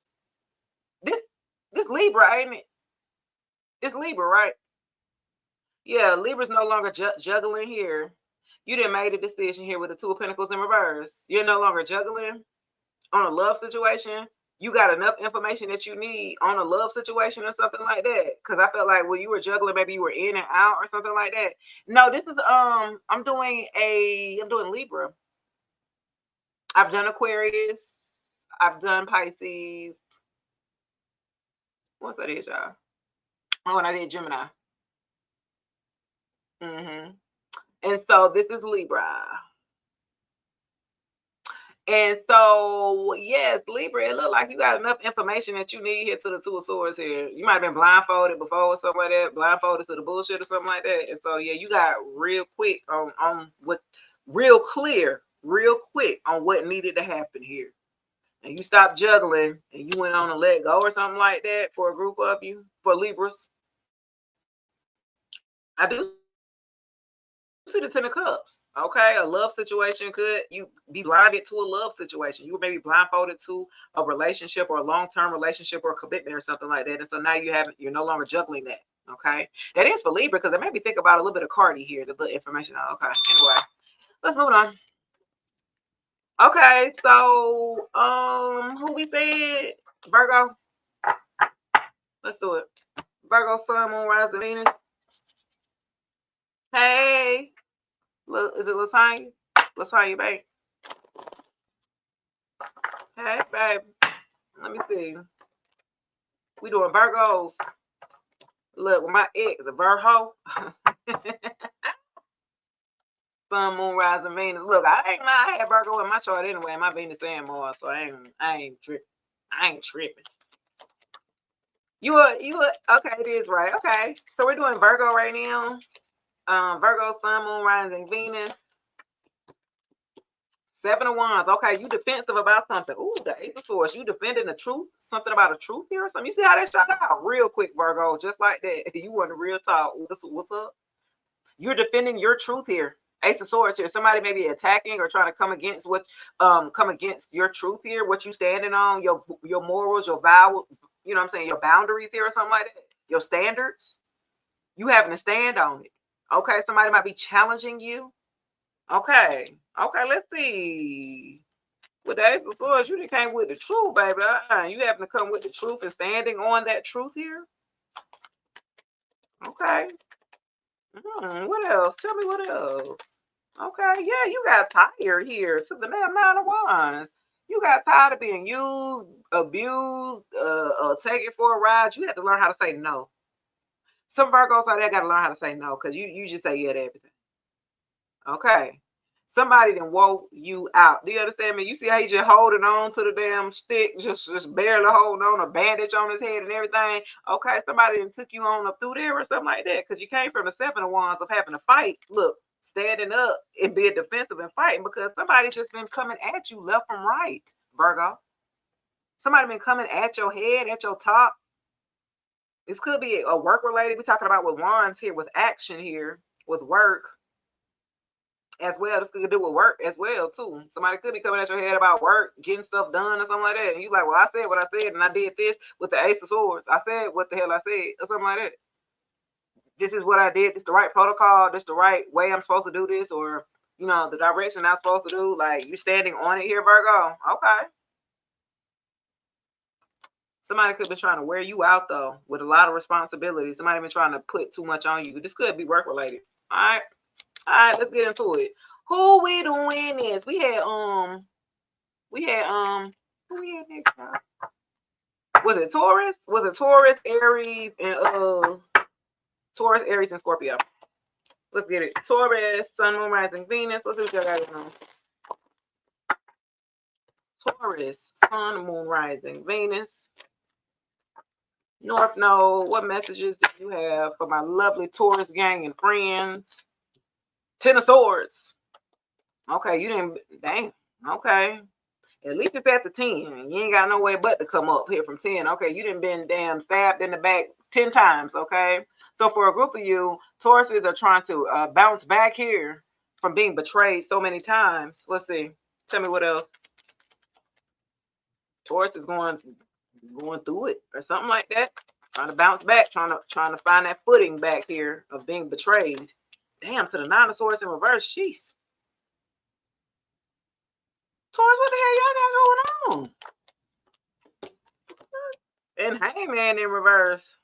Speaker 1: This Libra, ain't it? It's Libra, right? Yeah, Libra's no longer juggling here. You didn't make a decision here with the Two of Pentacles in reverse. You're no longer juggling on a love situation. You got enough information that you need on a love situation or something like that. Because I felt like when you were juggling, maybe you were in and out or something like that. No, this is I'm doing Libra. I've done Aquarius. I've done Pisces. Once I did, y'all. Oh, and I did Gemini. And so this is Libra. And so, yes, Libra, it looked like you got enough information that you need here to the Two of Swords here. You might have been blindfolded before or something like that, blindfolded to the bullshit or something like that. And so, yeah, you got real quick on what, real quick on what needed to happen here. And you stopped juggling and you went on and let go or something like that for a group of you, for Libras. I do see the Ten of Cups. Okay, a love situation, could you be blinded to a love situation? You were maybe blindfolded to a relationship or a long-term relationship or a commitment or something like that. And so now you're no longer juggling that. Okay, that is for Libra, because it made me think about a little bit of Cardi here, the little information. Okay, anyway, let's move on. Okay, so who we said? Virgo. Let's do it. Virgo, Sun, Moon, Rising, Venus. Hey, is it Latanya? Latanya, babe. Hey, babe. Let me see. We doing Virgos. Look, my ex, a Virgo. Sun, Moon, Rising, Venus. Look, I had Virgo in my chart anyway. My Venus and Mars, so I ain't tripping. I ain't tripping. You are okay. It is right. Okay, so we're doing Virgo right now. Virgo, Sun, Moon, Rising, Venus. 7 of Wands. Okay, you defensive about something. Ooh, the Ace of Swords. You defending the truth. Something about a truth here or something. You see how that shot out real quick, Virgo, just like that. You want a real talk. What's up? You're defending your truth here. Ace of Swords here. Somebody may be attacking or trying to come against your truth here, what you standing on, your morals, your vows, you know what I'm saying, your boundaries here or something like that. Your standards. You having to stand on it. Okay, somebody might be challenging you. Okay, let's see. With the Ace of Swords, you came with the truth, baby. You having to come with the truth and standing on that truth here. Okay. What else? Tell me what else. Okay, yeah, you got tired here to the damn 9 of Wands. You got tired of being used, abused, taken for a ride. You had to learn how to say no. Some Virgos out there got to learn how to say no, because you just say yeah to everything. Okay. Somebody then woke you out. Do you understand me? You see how he's just holding on to the damn stick, just barely holding on, a bandage on his head and everything. Okay, somebody then took you on up through there or something like that, because you came from the 7 of Wands of having to fight. Look, standing up and being defensive and fighting, because somebody's just been coming at you left from right, Virgo. Somebody been coming at your head, at your top. This could be a work related. We're talking about with Wands here, with action here, with work. As well, this could do with work as well too. Somebody could be coming at your head about work, getting stuff done or something like that. And you like, well, I said what I said, and I did this with the Ace of Swords. I said what the hell I said, or something like that. This is what I did. This is the right protocol. This is the right way I'm supposed to do this, or the direction I'm supposed to do. Like, you standing on it here, Virgo. Okay. Somebody could be trying to wear you out though, with a lot of responsibility. Somebody been trying to put too much on you. This could be work related. All right, let's get into it. Who we doing this? We had who we had next time? Was it Taurus? Was it Taurus, Aries, and Taurus, Aries, and Scorpio? Let's get it. Taurus, Sun, Moon, Rising, Venus. Let's see what y'all got going on. Taurus, Sun, Moon, Rising, Venus. North Node, what messages do you have for my lovely Taurus gang and friends? 10 of Swords. Okay, you didn't, dang, okay. At least it's at the 10. You ain't got no way but to come up here from 10. Okay, you done been damn stabbed in the back 10 times, okay? So for a group of you, Tauruses are trying to bounce back here from being betrayed so many times. Let's see. Tell me what else. Taurus is going through it or something like that. Trying to bounce back, trying to find that footing back here of being betrayed. Damn, to the 9 of Swords in reverse. Jeez. Taurus, what the hell y'all got going on? And Hangman in reverse.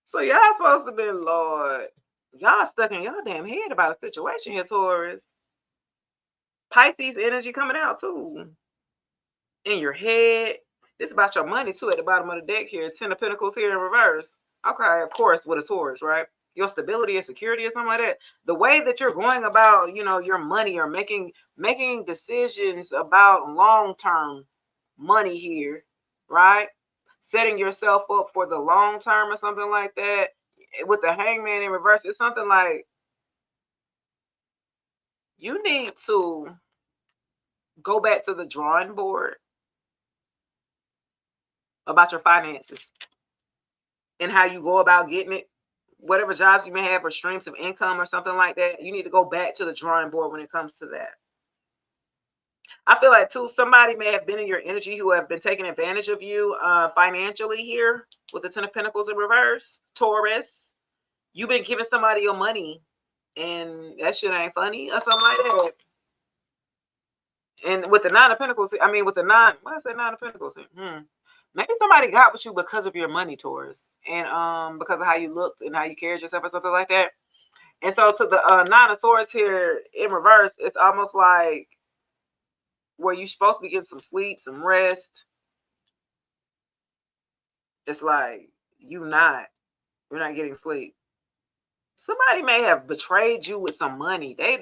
Speaker 1: So y'all supposed to be, Lord, y'all stuck in y'all damn head about a situation here, Taurus. Pisces energy coming out too. In your head. This about your money too at the bottom of the deck here. 10 of Pentacles here in reverse. Okay, of course, with a Taurus, right? Your stability and security or something like that. The way that you're going about, you know, your money or making decisions about long-term money here, right? Setting yourself up for the long term or something like that. With the Hangman in reverse, it's something like you need to go back to the drawing board about your finances and how you go about getting it. Whatever jobs you may have or streams of income or something like that, you need to go back to the drawing board when it comes to that. I feel like too, somebody may have been in your energy who have been taking advantage of you financially here with the 10 of Pentacles in reverse. Taurus, you've been giving somebody your money and that shit ain't funny or something like that. And with the 9 of Pentacles, I mean with the 9, why is that 9 of Pentacles? Maybe somebody got with you because of your money, Taurus, and because of how you looked and how you carried yourself or something like that. And so to the 9 of Swords here in reverse, it's almost like where you're supposed to be getting some sleep, some rest. It's like you're not getting sleep. Somebody may have betrayed you with some money. They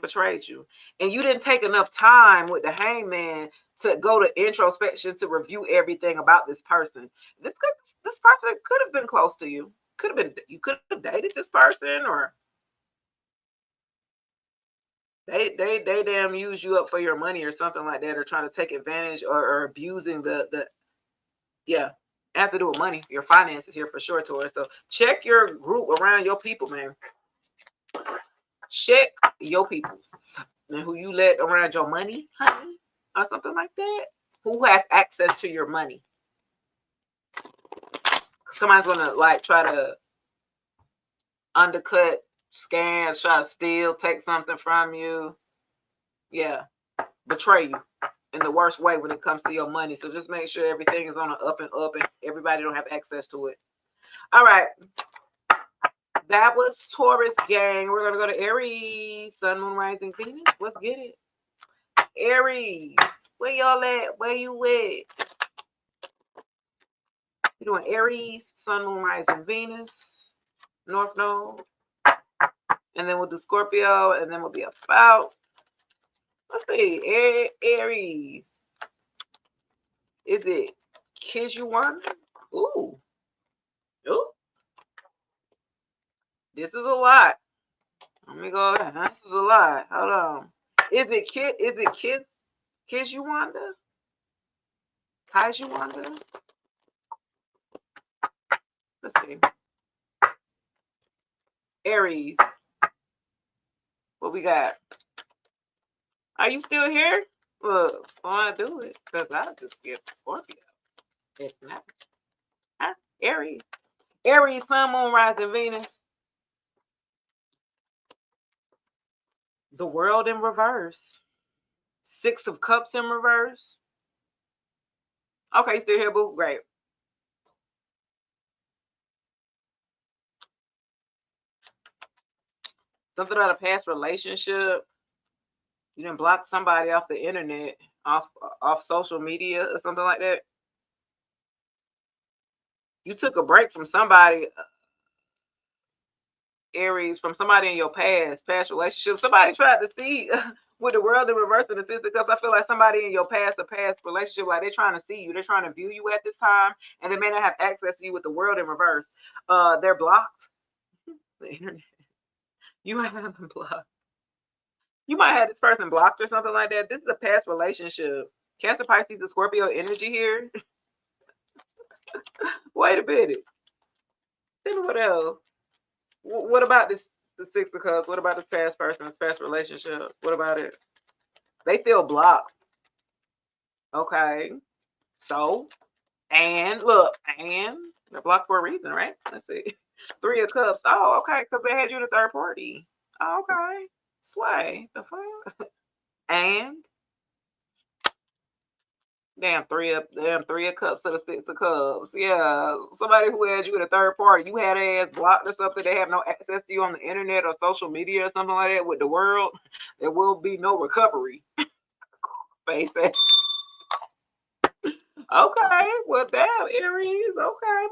Speaker 1: betrayed you, and you didn't take enough time with the Hangman to go to introspection to review everything about this person. This person could have been close to you. You could have dated this person, or they damn use you up for your money or something like that, or trying to take advantage or abusing the yeah. Have to do with money, your finances here for sure, Taurus. So check your group around your people, man. Check your peoples and who you let around your money, honey, or something like that. Who has access to your money? Somebody's gonna like try to undercut, scam, try to steal, take something from you. Yeah, betray you in the worst way when it comes to your money. So just make sure everything is on an up and up, and everybody don't have access to it. All right. That was Taurus gang. We're gonna go to Aries, Sun, Moon, Rising, Venus. Let's get it. Aries, where y'all at? Where you at? You're doing Aries, Sun, Moon, Rising, Venus, North Node, and then we'll do Scorpio, and then we'll be about. Let's see, Aries. Is it Kijuan? Ooh, ooh. This is a lot. Let me go. This is a lot. Hold on. Is it kids? Kijuanda? Kajuanda? Let's see. Aries. What we got? Are you still here? Look, I do it because I just skipped Scorpio. If not, huh? Aries. Aries, Sun, Moon, Rising, Venus. The World in reverse. 6 of Cups in reverse. Okay, you still here, boo? Great. Something about a past relationship. You didn't block somebody off the internet, off social media or something like that. You took a break from somebody Aries, from somebody in your past relationship. Somebody tried to see with the world in reverse in the Six of Cups. I feel like somebody in your past relationship, like they're trying to see you, they're trying to view you at this time, and they may not have access to you with the world in reverse. They're blocked. The internet. You might have them blocked. You might have this person blocked or something like that. This is a past relationship. Cancer, Pisces, and Scorpio energy here. Wait a minute. Tell me what else. What about this? The Six of Cups. What about this past person, this past relationship? What about it? They feel blocked. Okay. So, and look, and they're blocked for a reason, right? Let's see. Three of Cups. Oh, okay, because they had you in a third party. Oh, okay. Sway. The fuck? And three of cups to the Six of Cups. Yeah. Somebody who had you in a third party, you had ass blocked or something, they have no access to you on the internet or social media or something like that with the world. There will be no recovery. Face it. Okay. Well, damn, Aries. Okay.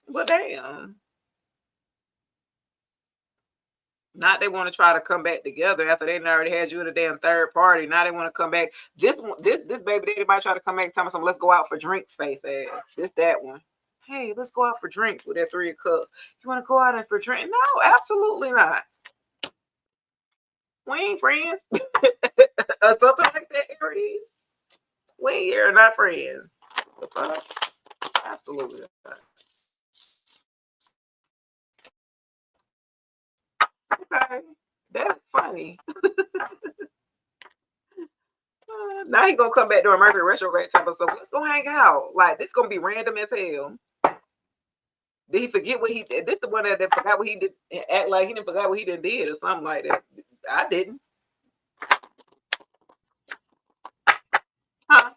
Speaker 1: Well, damn. Not they want to try to come back together after they already had you in a damn third party. Now they want to come back. This baby daddy might try to come back and tell me something. Let's go out for drinks, face ass. This that one. Hey, let's go out for drinks with that Three of Cups. You want to go out and for drink? No, absolutely not. We ain't friends. Or something like that, Aries. We are not friends. The fuck? Absolutely not. Okay. That's funny. Now he gonna come back during Mercury retrograde type of stuff. Let's go hang out. Like this gonna be random as hell. Did he forget what he did? This the one that forgot what he did, act like he didn't forgot what he did or something like that. I didn't. Huh?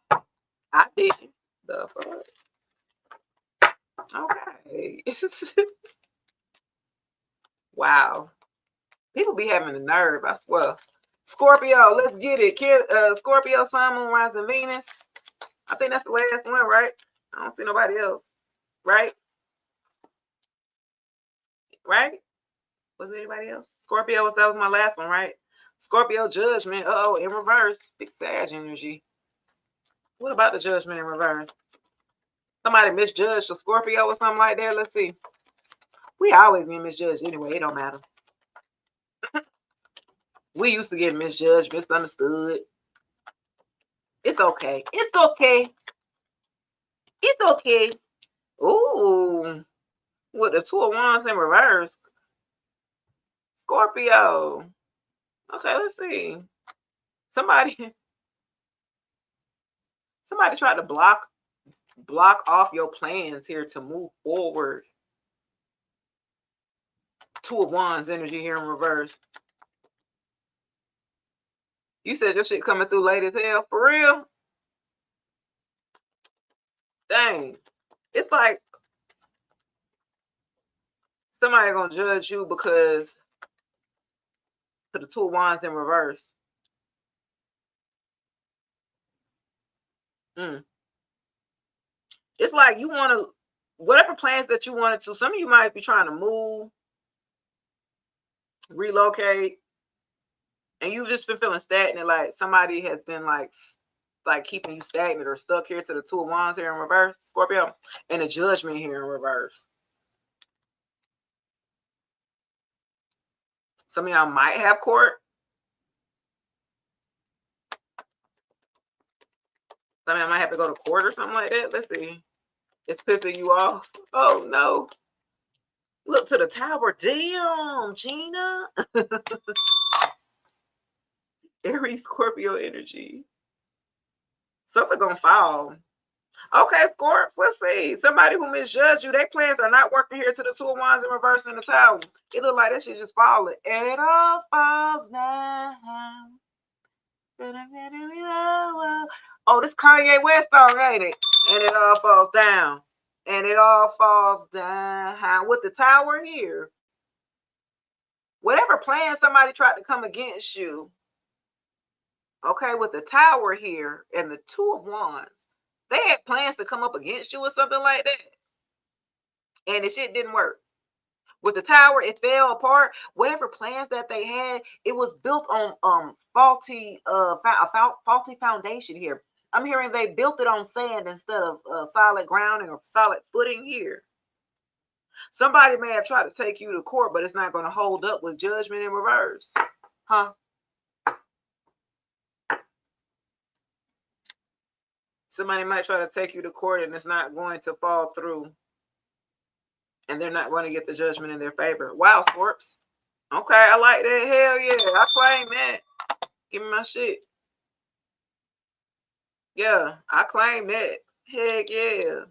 Speaker 1: I didn't. The fuck? Okay. Wow. People be having the nerve, I swear. Scorpio, let's get it. Scorpio, Sun, Moon, Rising, Venus. I think that's the last one, right? I don't see nobody else. Right? Right? Was there anybody else? Scorpio, that was my last one, right? Scorpio, Judgment. Oh, in reverse. Big Sag energy. What about the Judgment in reverse? Somebody misjudged a Scorpio or something like that. Let's see. We always get misjudged anyway. It don't matter. We used to get misjudged, misunderstood. It's okay. It's okay. It's okay. Ooh. With the Two of Wands in reverse. Scorpio. Okay, let's see. Somebody tried to block off your plans here to move forward. Two of Wands energy here in reverse. You said your shit coming through late as hell. For real? Dang. It's like somebody gonna judge you because to the Two of Wands in reverse. It's like you want to, whatever plans that you wanted to, some of you might be trying to move, relocate, and you've just been feeling stagnant, like somebody has been like keeping you stagnant or stuck here to the Two of Wands here in reverse, Scorpio, and the Judgment here in reverse. Some of y'all might have court. Some of y'all might have to go to court or something like that. Let's see. It's pissing you off. Oh no. Look to the Tower. Damn, Gina. Aries, Scorpio energy. Something gonna fall. Okay, Scorps, let's see. Somebody who misjudged you, their plans are not working here to the Two of Wands in reverse in the Tower. It look like that shit just falling. And it all falls down. Oh, this Kanye West song, ain't it? And it all falls down. And it all falls down. With the Tower here. Whatever plan somebody tried to come against you. Okay, with the Tower here and the Two of Wands. They had plans to come up against you or something like that. And the shit didn't work. With the tower, it fell apart. Whatever plans that they had, it was built on faulty faulty foundation here. I'm hearing they built it on sand instead of solid grounding or solid footing here. Somebody may have tried to take you to court, but it's not going to hold up with judgment in reverse. Huh? Somebody might try to take you to court and it's not going to fall through. And they're not going to get the judgment in their favor. Wow, Scorps. Okay, I like that. Hell yeah. I claim that. Give me my shit. Yeah, I claim that. Heck yeah.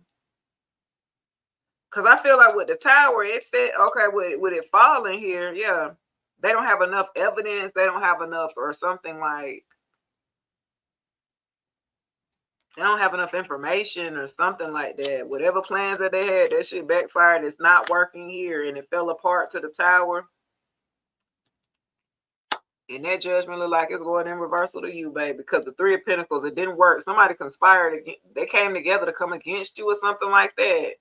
Speaker 1: Because I feel like with the tower, it fit. Okay, with it falling here, yeah. They don't have enough evidence. They don't have enough or something like. They don't have enough information or something like that. Whatever plans that they had, that shit backfired. It's not working here. And it fell apart to the tower. And that judgment look like it's going in reversal to you, baby, because the Three of Pentacles, it didn't work. Somebody conspired. They came together to come against you or something like that.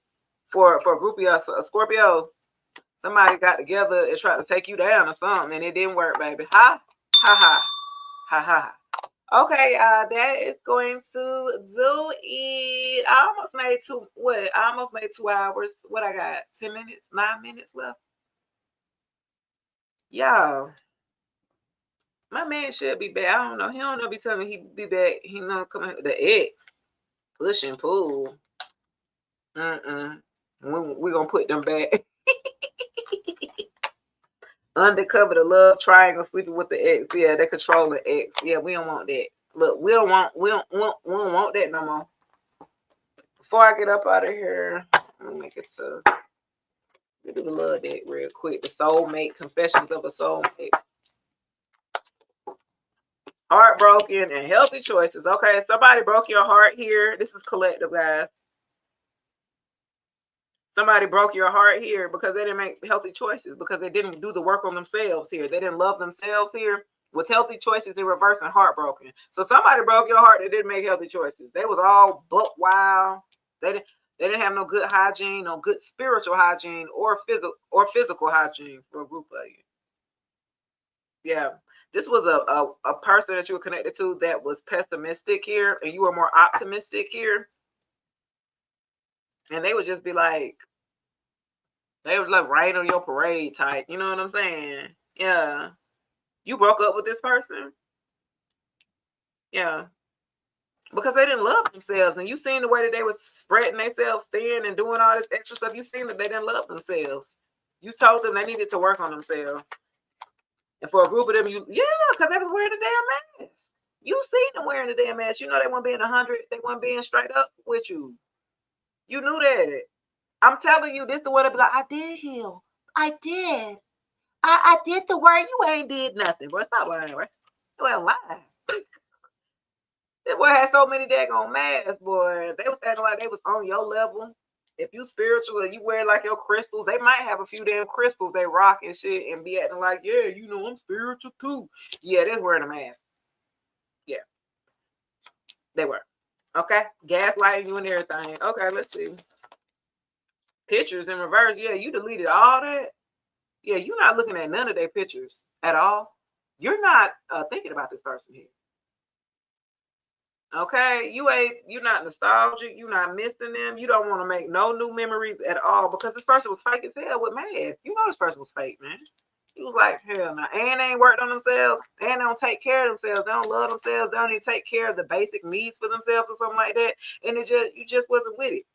Speaker 1: For a group of us, a Scorpio, somebody got together and tried to take you down or something, and it didn't work, baby. Ha, ha, ha, ha, ha. Okay, that is going to do it. I almost made I almost made 2 hours. What I got? 10 minutes, 9 minutes left. Yeah. My man should be back. I don't know. He don't know. Be telling me he be back. He not coming. The ex push and pull. We gonna put them back. Undercover the love triangle, sleeping with the ex. Yeah, they control the ex. Yeah, we don't want that. Look, we don't want that no more. Before I get up out of here, let me make it so. We do the love deck real quick. The soulmate, confessions of a soulmate. Heartbroken and healthy choices. Okay, somebody broke your heart here. This is collective, guys. Somebody broke your heart here because they didn't make healthy choices, because they didn't do the work on themselves here. They didn't love themselves here. With healthy choices in reverse and heartbroken. So somebody broke your heart that didn't make healthy choices. They was all buck wild. They didn't have no good hygiene, no good spiritual hygiene or physical hygiene for a group of you. Yeah. This was a person that you were connected to that was pessimistic here, and you were more optimistic here. And they would just be like, they was like right on your parade type. You know what I'm saying? Yeah. You broke up with this person? Yeah. Because they didn't love themselves. And you seen the way that they was spreading themselves thin and doing all this extra stuff. You seen that they didn't love themselves. You told them they needed to work on themselves. And for a group of them, because they was wearing the damn mask. You seen them wearing the damn mask. You know they weren't being 100. They weren't being straight up with you. You knew that. I'm telling you, this the one that be like, I did heal. I did. I did the work. You ain't did nothing. Bro, stop lying, right? You ain't lying. That boy had so many daggone masks, boy. They was acting like they was on your level. If you spiritual and you wear like your crystals, they might have a few damn crystals they rock and shit and be acting like, yeah, you know, I'm spiritual too. Yeah, they're wearing a mask. Yeah, they were. Okay, gaslighting you and everything. Okay, let's see. Pictures in reverse. Yeah, you deleted all that. Yeah, you're not looking at none of their pictures at all. You're not thinking about this person here. Okay, you're not nostalgic, you're not missing them, you don't want to make no new memories at all, because this person was fake as hell with masks. You know this person was fake, man. He was like, hell no. And they ain't worked on themselves, and they don't take care of themselves, they don't love themselves, they don't even take care of the basic needs for themselves or something like that. And you just wasn't with it.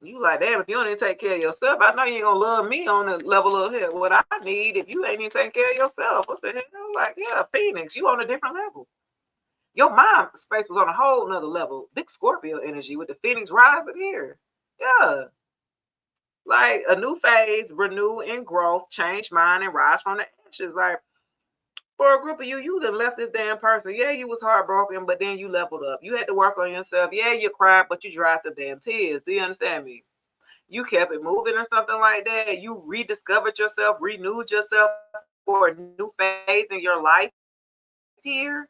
Speaker 1: You like, damn, if you don't even take care of yourself, I know you ain't gonna love me on the level of here. What I need, if you ain't even taking care of yourself, what the hell? Like, yeah, Phoenix, you on a different level. Your mind space was on a whole nother level. Big Scorpio energy with the Phoenix rising here. Yeah. Like a new phase, renew and growth, change mind and rise from the ashes. Like for a group of you done left this damn person. Yeah, you was heartbroken, but then you leveled up. You had to work on yourself. Yeah, you cried, but you dried the damn tears. Do you understand me? You kept it moving or something like that. You rediscovered yourself, renewed yourself for a new phase in your life here.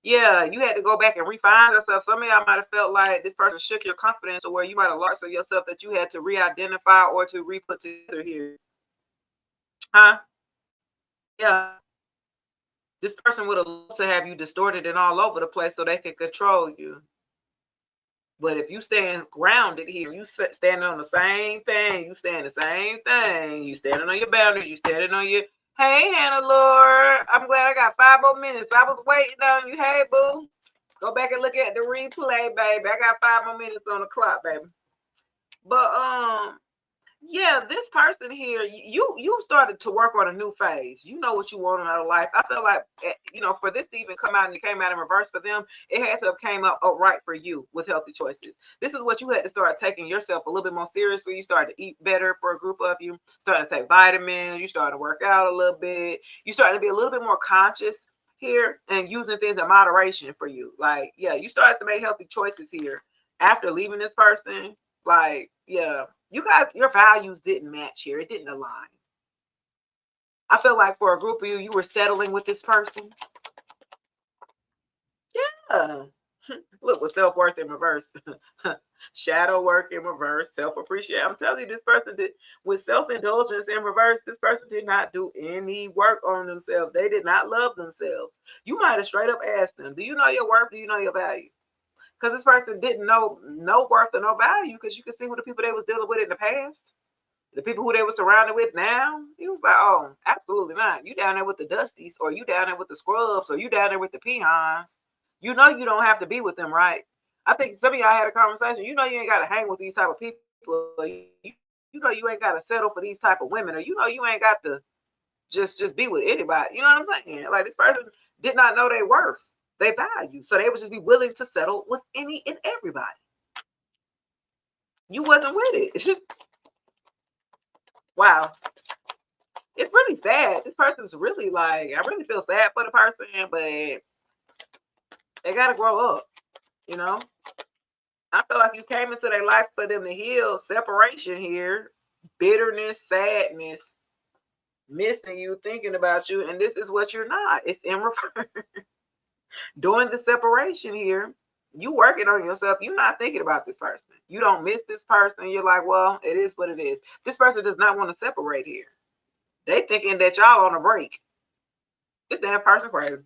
Speaker 1: Yeah, you had to go back and refine yourself. Some of y'all might have felt like this person shook your confidence, or where you might have lost of yourself that you had to re-identify or to re-put together here. Huh? Yeah. This person would have loved to have you distorted and all over the place so they could control you. But if you stand grounded here, you standing on the same thing, you stand the same thing, you standing on your boundaries, you standing on your, hey, Hannah Lord, I'm glad I got 5 more minutes. I was waiting on you. Hey, boo. Go back and look at the replay, baby. I got 5 more minutes on the clock, baby. But yeah, this person here, you started to work on a new phase. You know what you want out of life. I feel like, you know, for this to even come out and it came out in reverse for them, it had to have came up right for you with healthy choices. This is what you had to start taking yourself a little bit more seriously. You started to eat better for a group of you, started to take vitamins, you started to work out a little bit, you started to be a little bit more conscious here and using things in moderation for you. Like, yeah, you started to make healthy choices here after leaving this person. Like, yeah, you guys, your values didn't match here. It didn't align. I feel like for a group of you, you were settling with this person. Yeah. Look, with self-worth in reverse. Shadow work in reverse. Self-appreciation. I'm telling you, this person did, with self-indulgence in reverse, this person did not do any work on themselves. They did not love themselves. You might have straight up asked them, do you know your worth? Do you know your value? Because this person didn't know no worth or no value, because you can see who the people they was dealing with in the past. The people who they were surrounded with now, he was like, oh, absolutely not. You down there with the dusties, or you down there with the scrubs, or you down there with the peons. You know you don't have to be with them, right? I think some of y'all had a conversation. You know you ain't got to hang with these type of people. You know you ain't got to settle for these type of women, or you know you ain't got to just be with anybody. You know what I'm saying? Like, this person did not know their worth, they value, so they would just be willing to settle with any and everybody. You wasn't with it. Wow. It's really sad. This person's really like, I really feel sad for the person, but they got to grow up, you know? I feel like you came into their life for them to heal separation here, bitterness, sadness, missing you, thinking about you, and this is what you're not. It's in reverse. During the separation here, you working on yourself. You're not thinking about this person. You don't miss this person. You're like, well, it is what it is. This person does not want to separate here. They thinking that y'all on a break. This damn person crazy.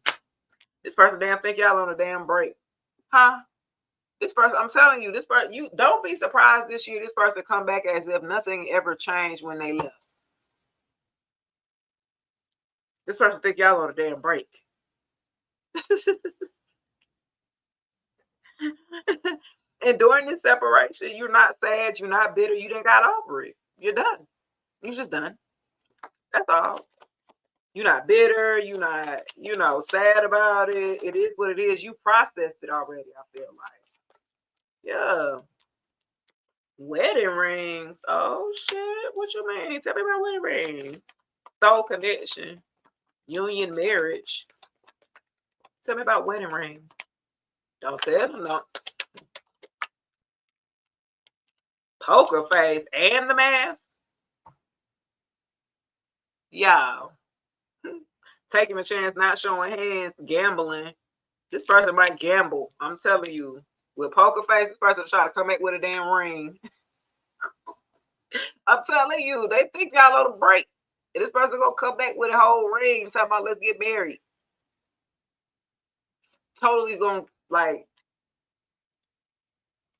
Speaker 1: This person damn think y'all on a damn break. Huh? This person, I'm telling you, this person, you don't be surprised this year this person come back as if nothing ever changed when they left. This person think y'all on a damn break. And during this separation, you're not sad, you're not bitter, you didn't got over it. You're done. You're just done. That's all. You're not bitter, you're not, sad about it. It is what it is. You processed it already, I feel like. Yeah. Wedding rings. Oh shit. What you mean? Tell me about wedding rings. Soul connection. Union marriage. Tell me about wedding rings. Don't tell them no. Poker face and the mask. Y'all. Taking a chance, not showing hands, gambling. This person might gamble. I'm telling you. With poker face, this person try to come back with a damn ring. I'm telling you, they think y'all on a break. And this person gonna come back with a whole ring, talking about let's get married. Totally gonna, like,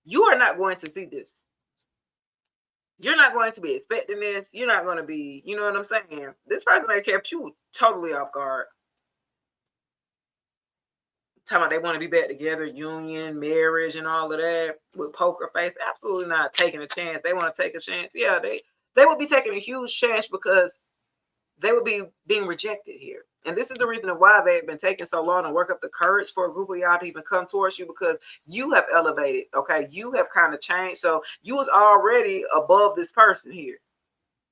Speaker 1: you are not going to see this. You're not going to be expecting this. You're not going to be, you know what I'm saying? This person may kept you totally off guard. Talking about they want to be back together, union, marriage, and all of that with poker face. Absolutely not taking a chance. They want to take a chance. Yeah, they would be taking a huge chance because they would be being rejected here. And this is the reason why they've been taking so long to work up the courage for a group of y'all to even come towards you, because you have elevated, okay? You have kind of changed. So you was already above this person here.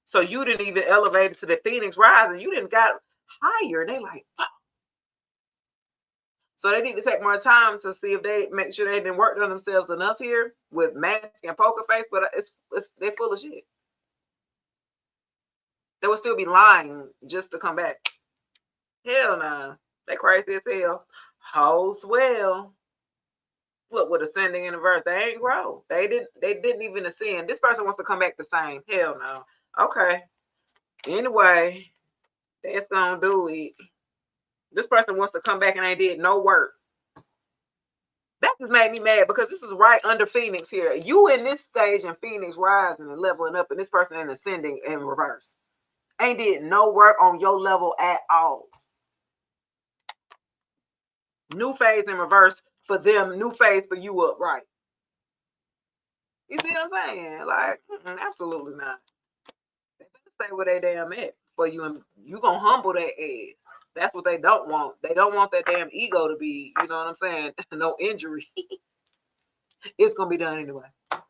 Speaker 1: So you didn't even elevate it to the Phoenix rising. You didn't got higher. They like, oh. So they need to take more time to see if they make sure they didn't work on themselves enough here with mask and poker face, but it's they're full of shit. They would still be lying just to come back. Hell nah. They crazy as hell. Holds well. Look, with ascending in reverse, they ain't grow. They didn't even ascend. This person wants to come back the same. Hell no. Okay. Anyway, that's gonna do it. This person wants to come back and they did no work. That just made me mad because this is right under Phoenix here. You in this stage in Phoenix rising and leveling up, and this person in ascending in reverse. Ain't did no work on your level at all. New phase in reverse for them, new phase for you upright. You see what I'm saying? Like, absolutely not. They better stay where they damn at for you, and you gonna humble that ass. That's what they don't want. They don't want that damn ego to be, you know what I'm saying? No injury. It's gonna be done anyway. All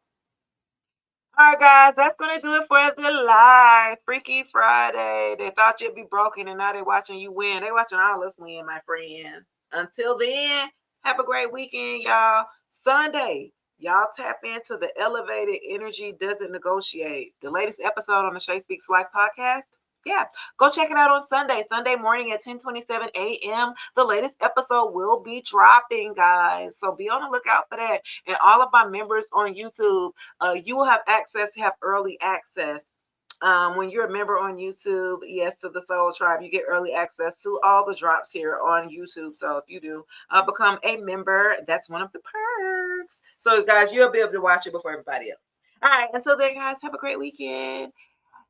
Speaker 1: right, guys, that's gonna do it for the live Freaky Friday. They thought you'd be broken, and now they're watching you win. They watching all us win, my friend. Until then, have a great weekend, y'all. Sunday, y'all tap into the elevated energy doesn't negotiate. The latest episode on the Shay Speaks Life podcast. Yeah, go check it out on Sunday morning at 10:27 a.m. The latest episode will be dropping, guys. So be on the lookout for that. And all of my members on YouTube, you will have access to have early access. When you're a member on YouTube, yes, to the Soul Tribe, you get early access to all the drops here on YouTube. So if you do become a member, that's one of the perks. So guys, you'll be able to watch it before everybody else. All right, until then, guys, have a great weekend.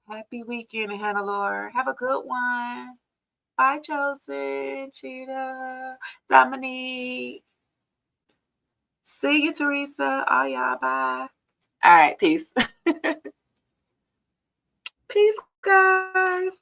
Speaker 1: Happy weekend, Hannah. Have a good one. Bye, Chosen, Cheetah, Dominique. See you, Teresa. Oh, y'all. Bye. All right. Peace. Peace, guys.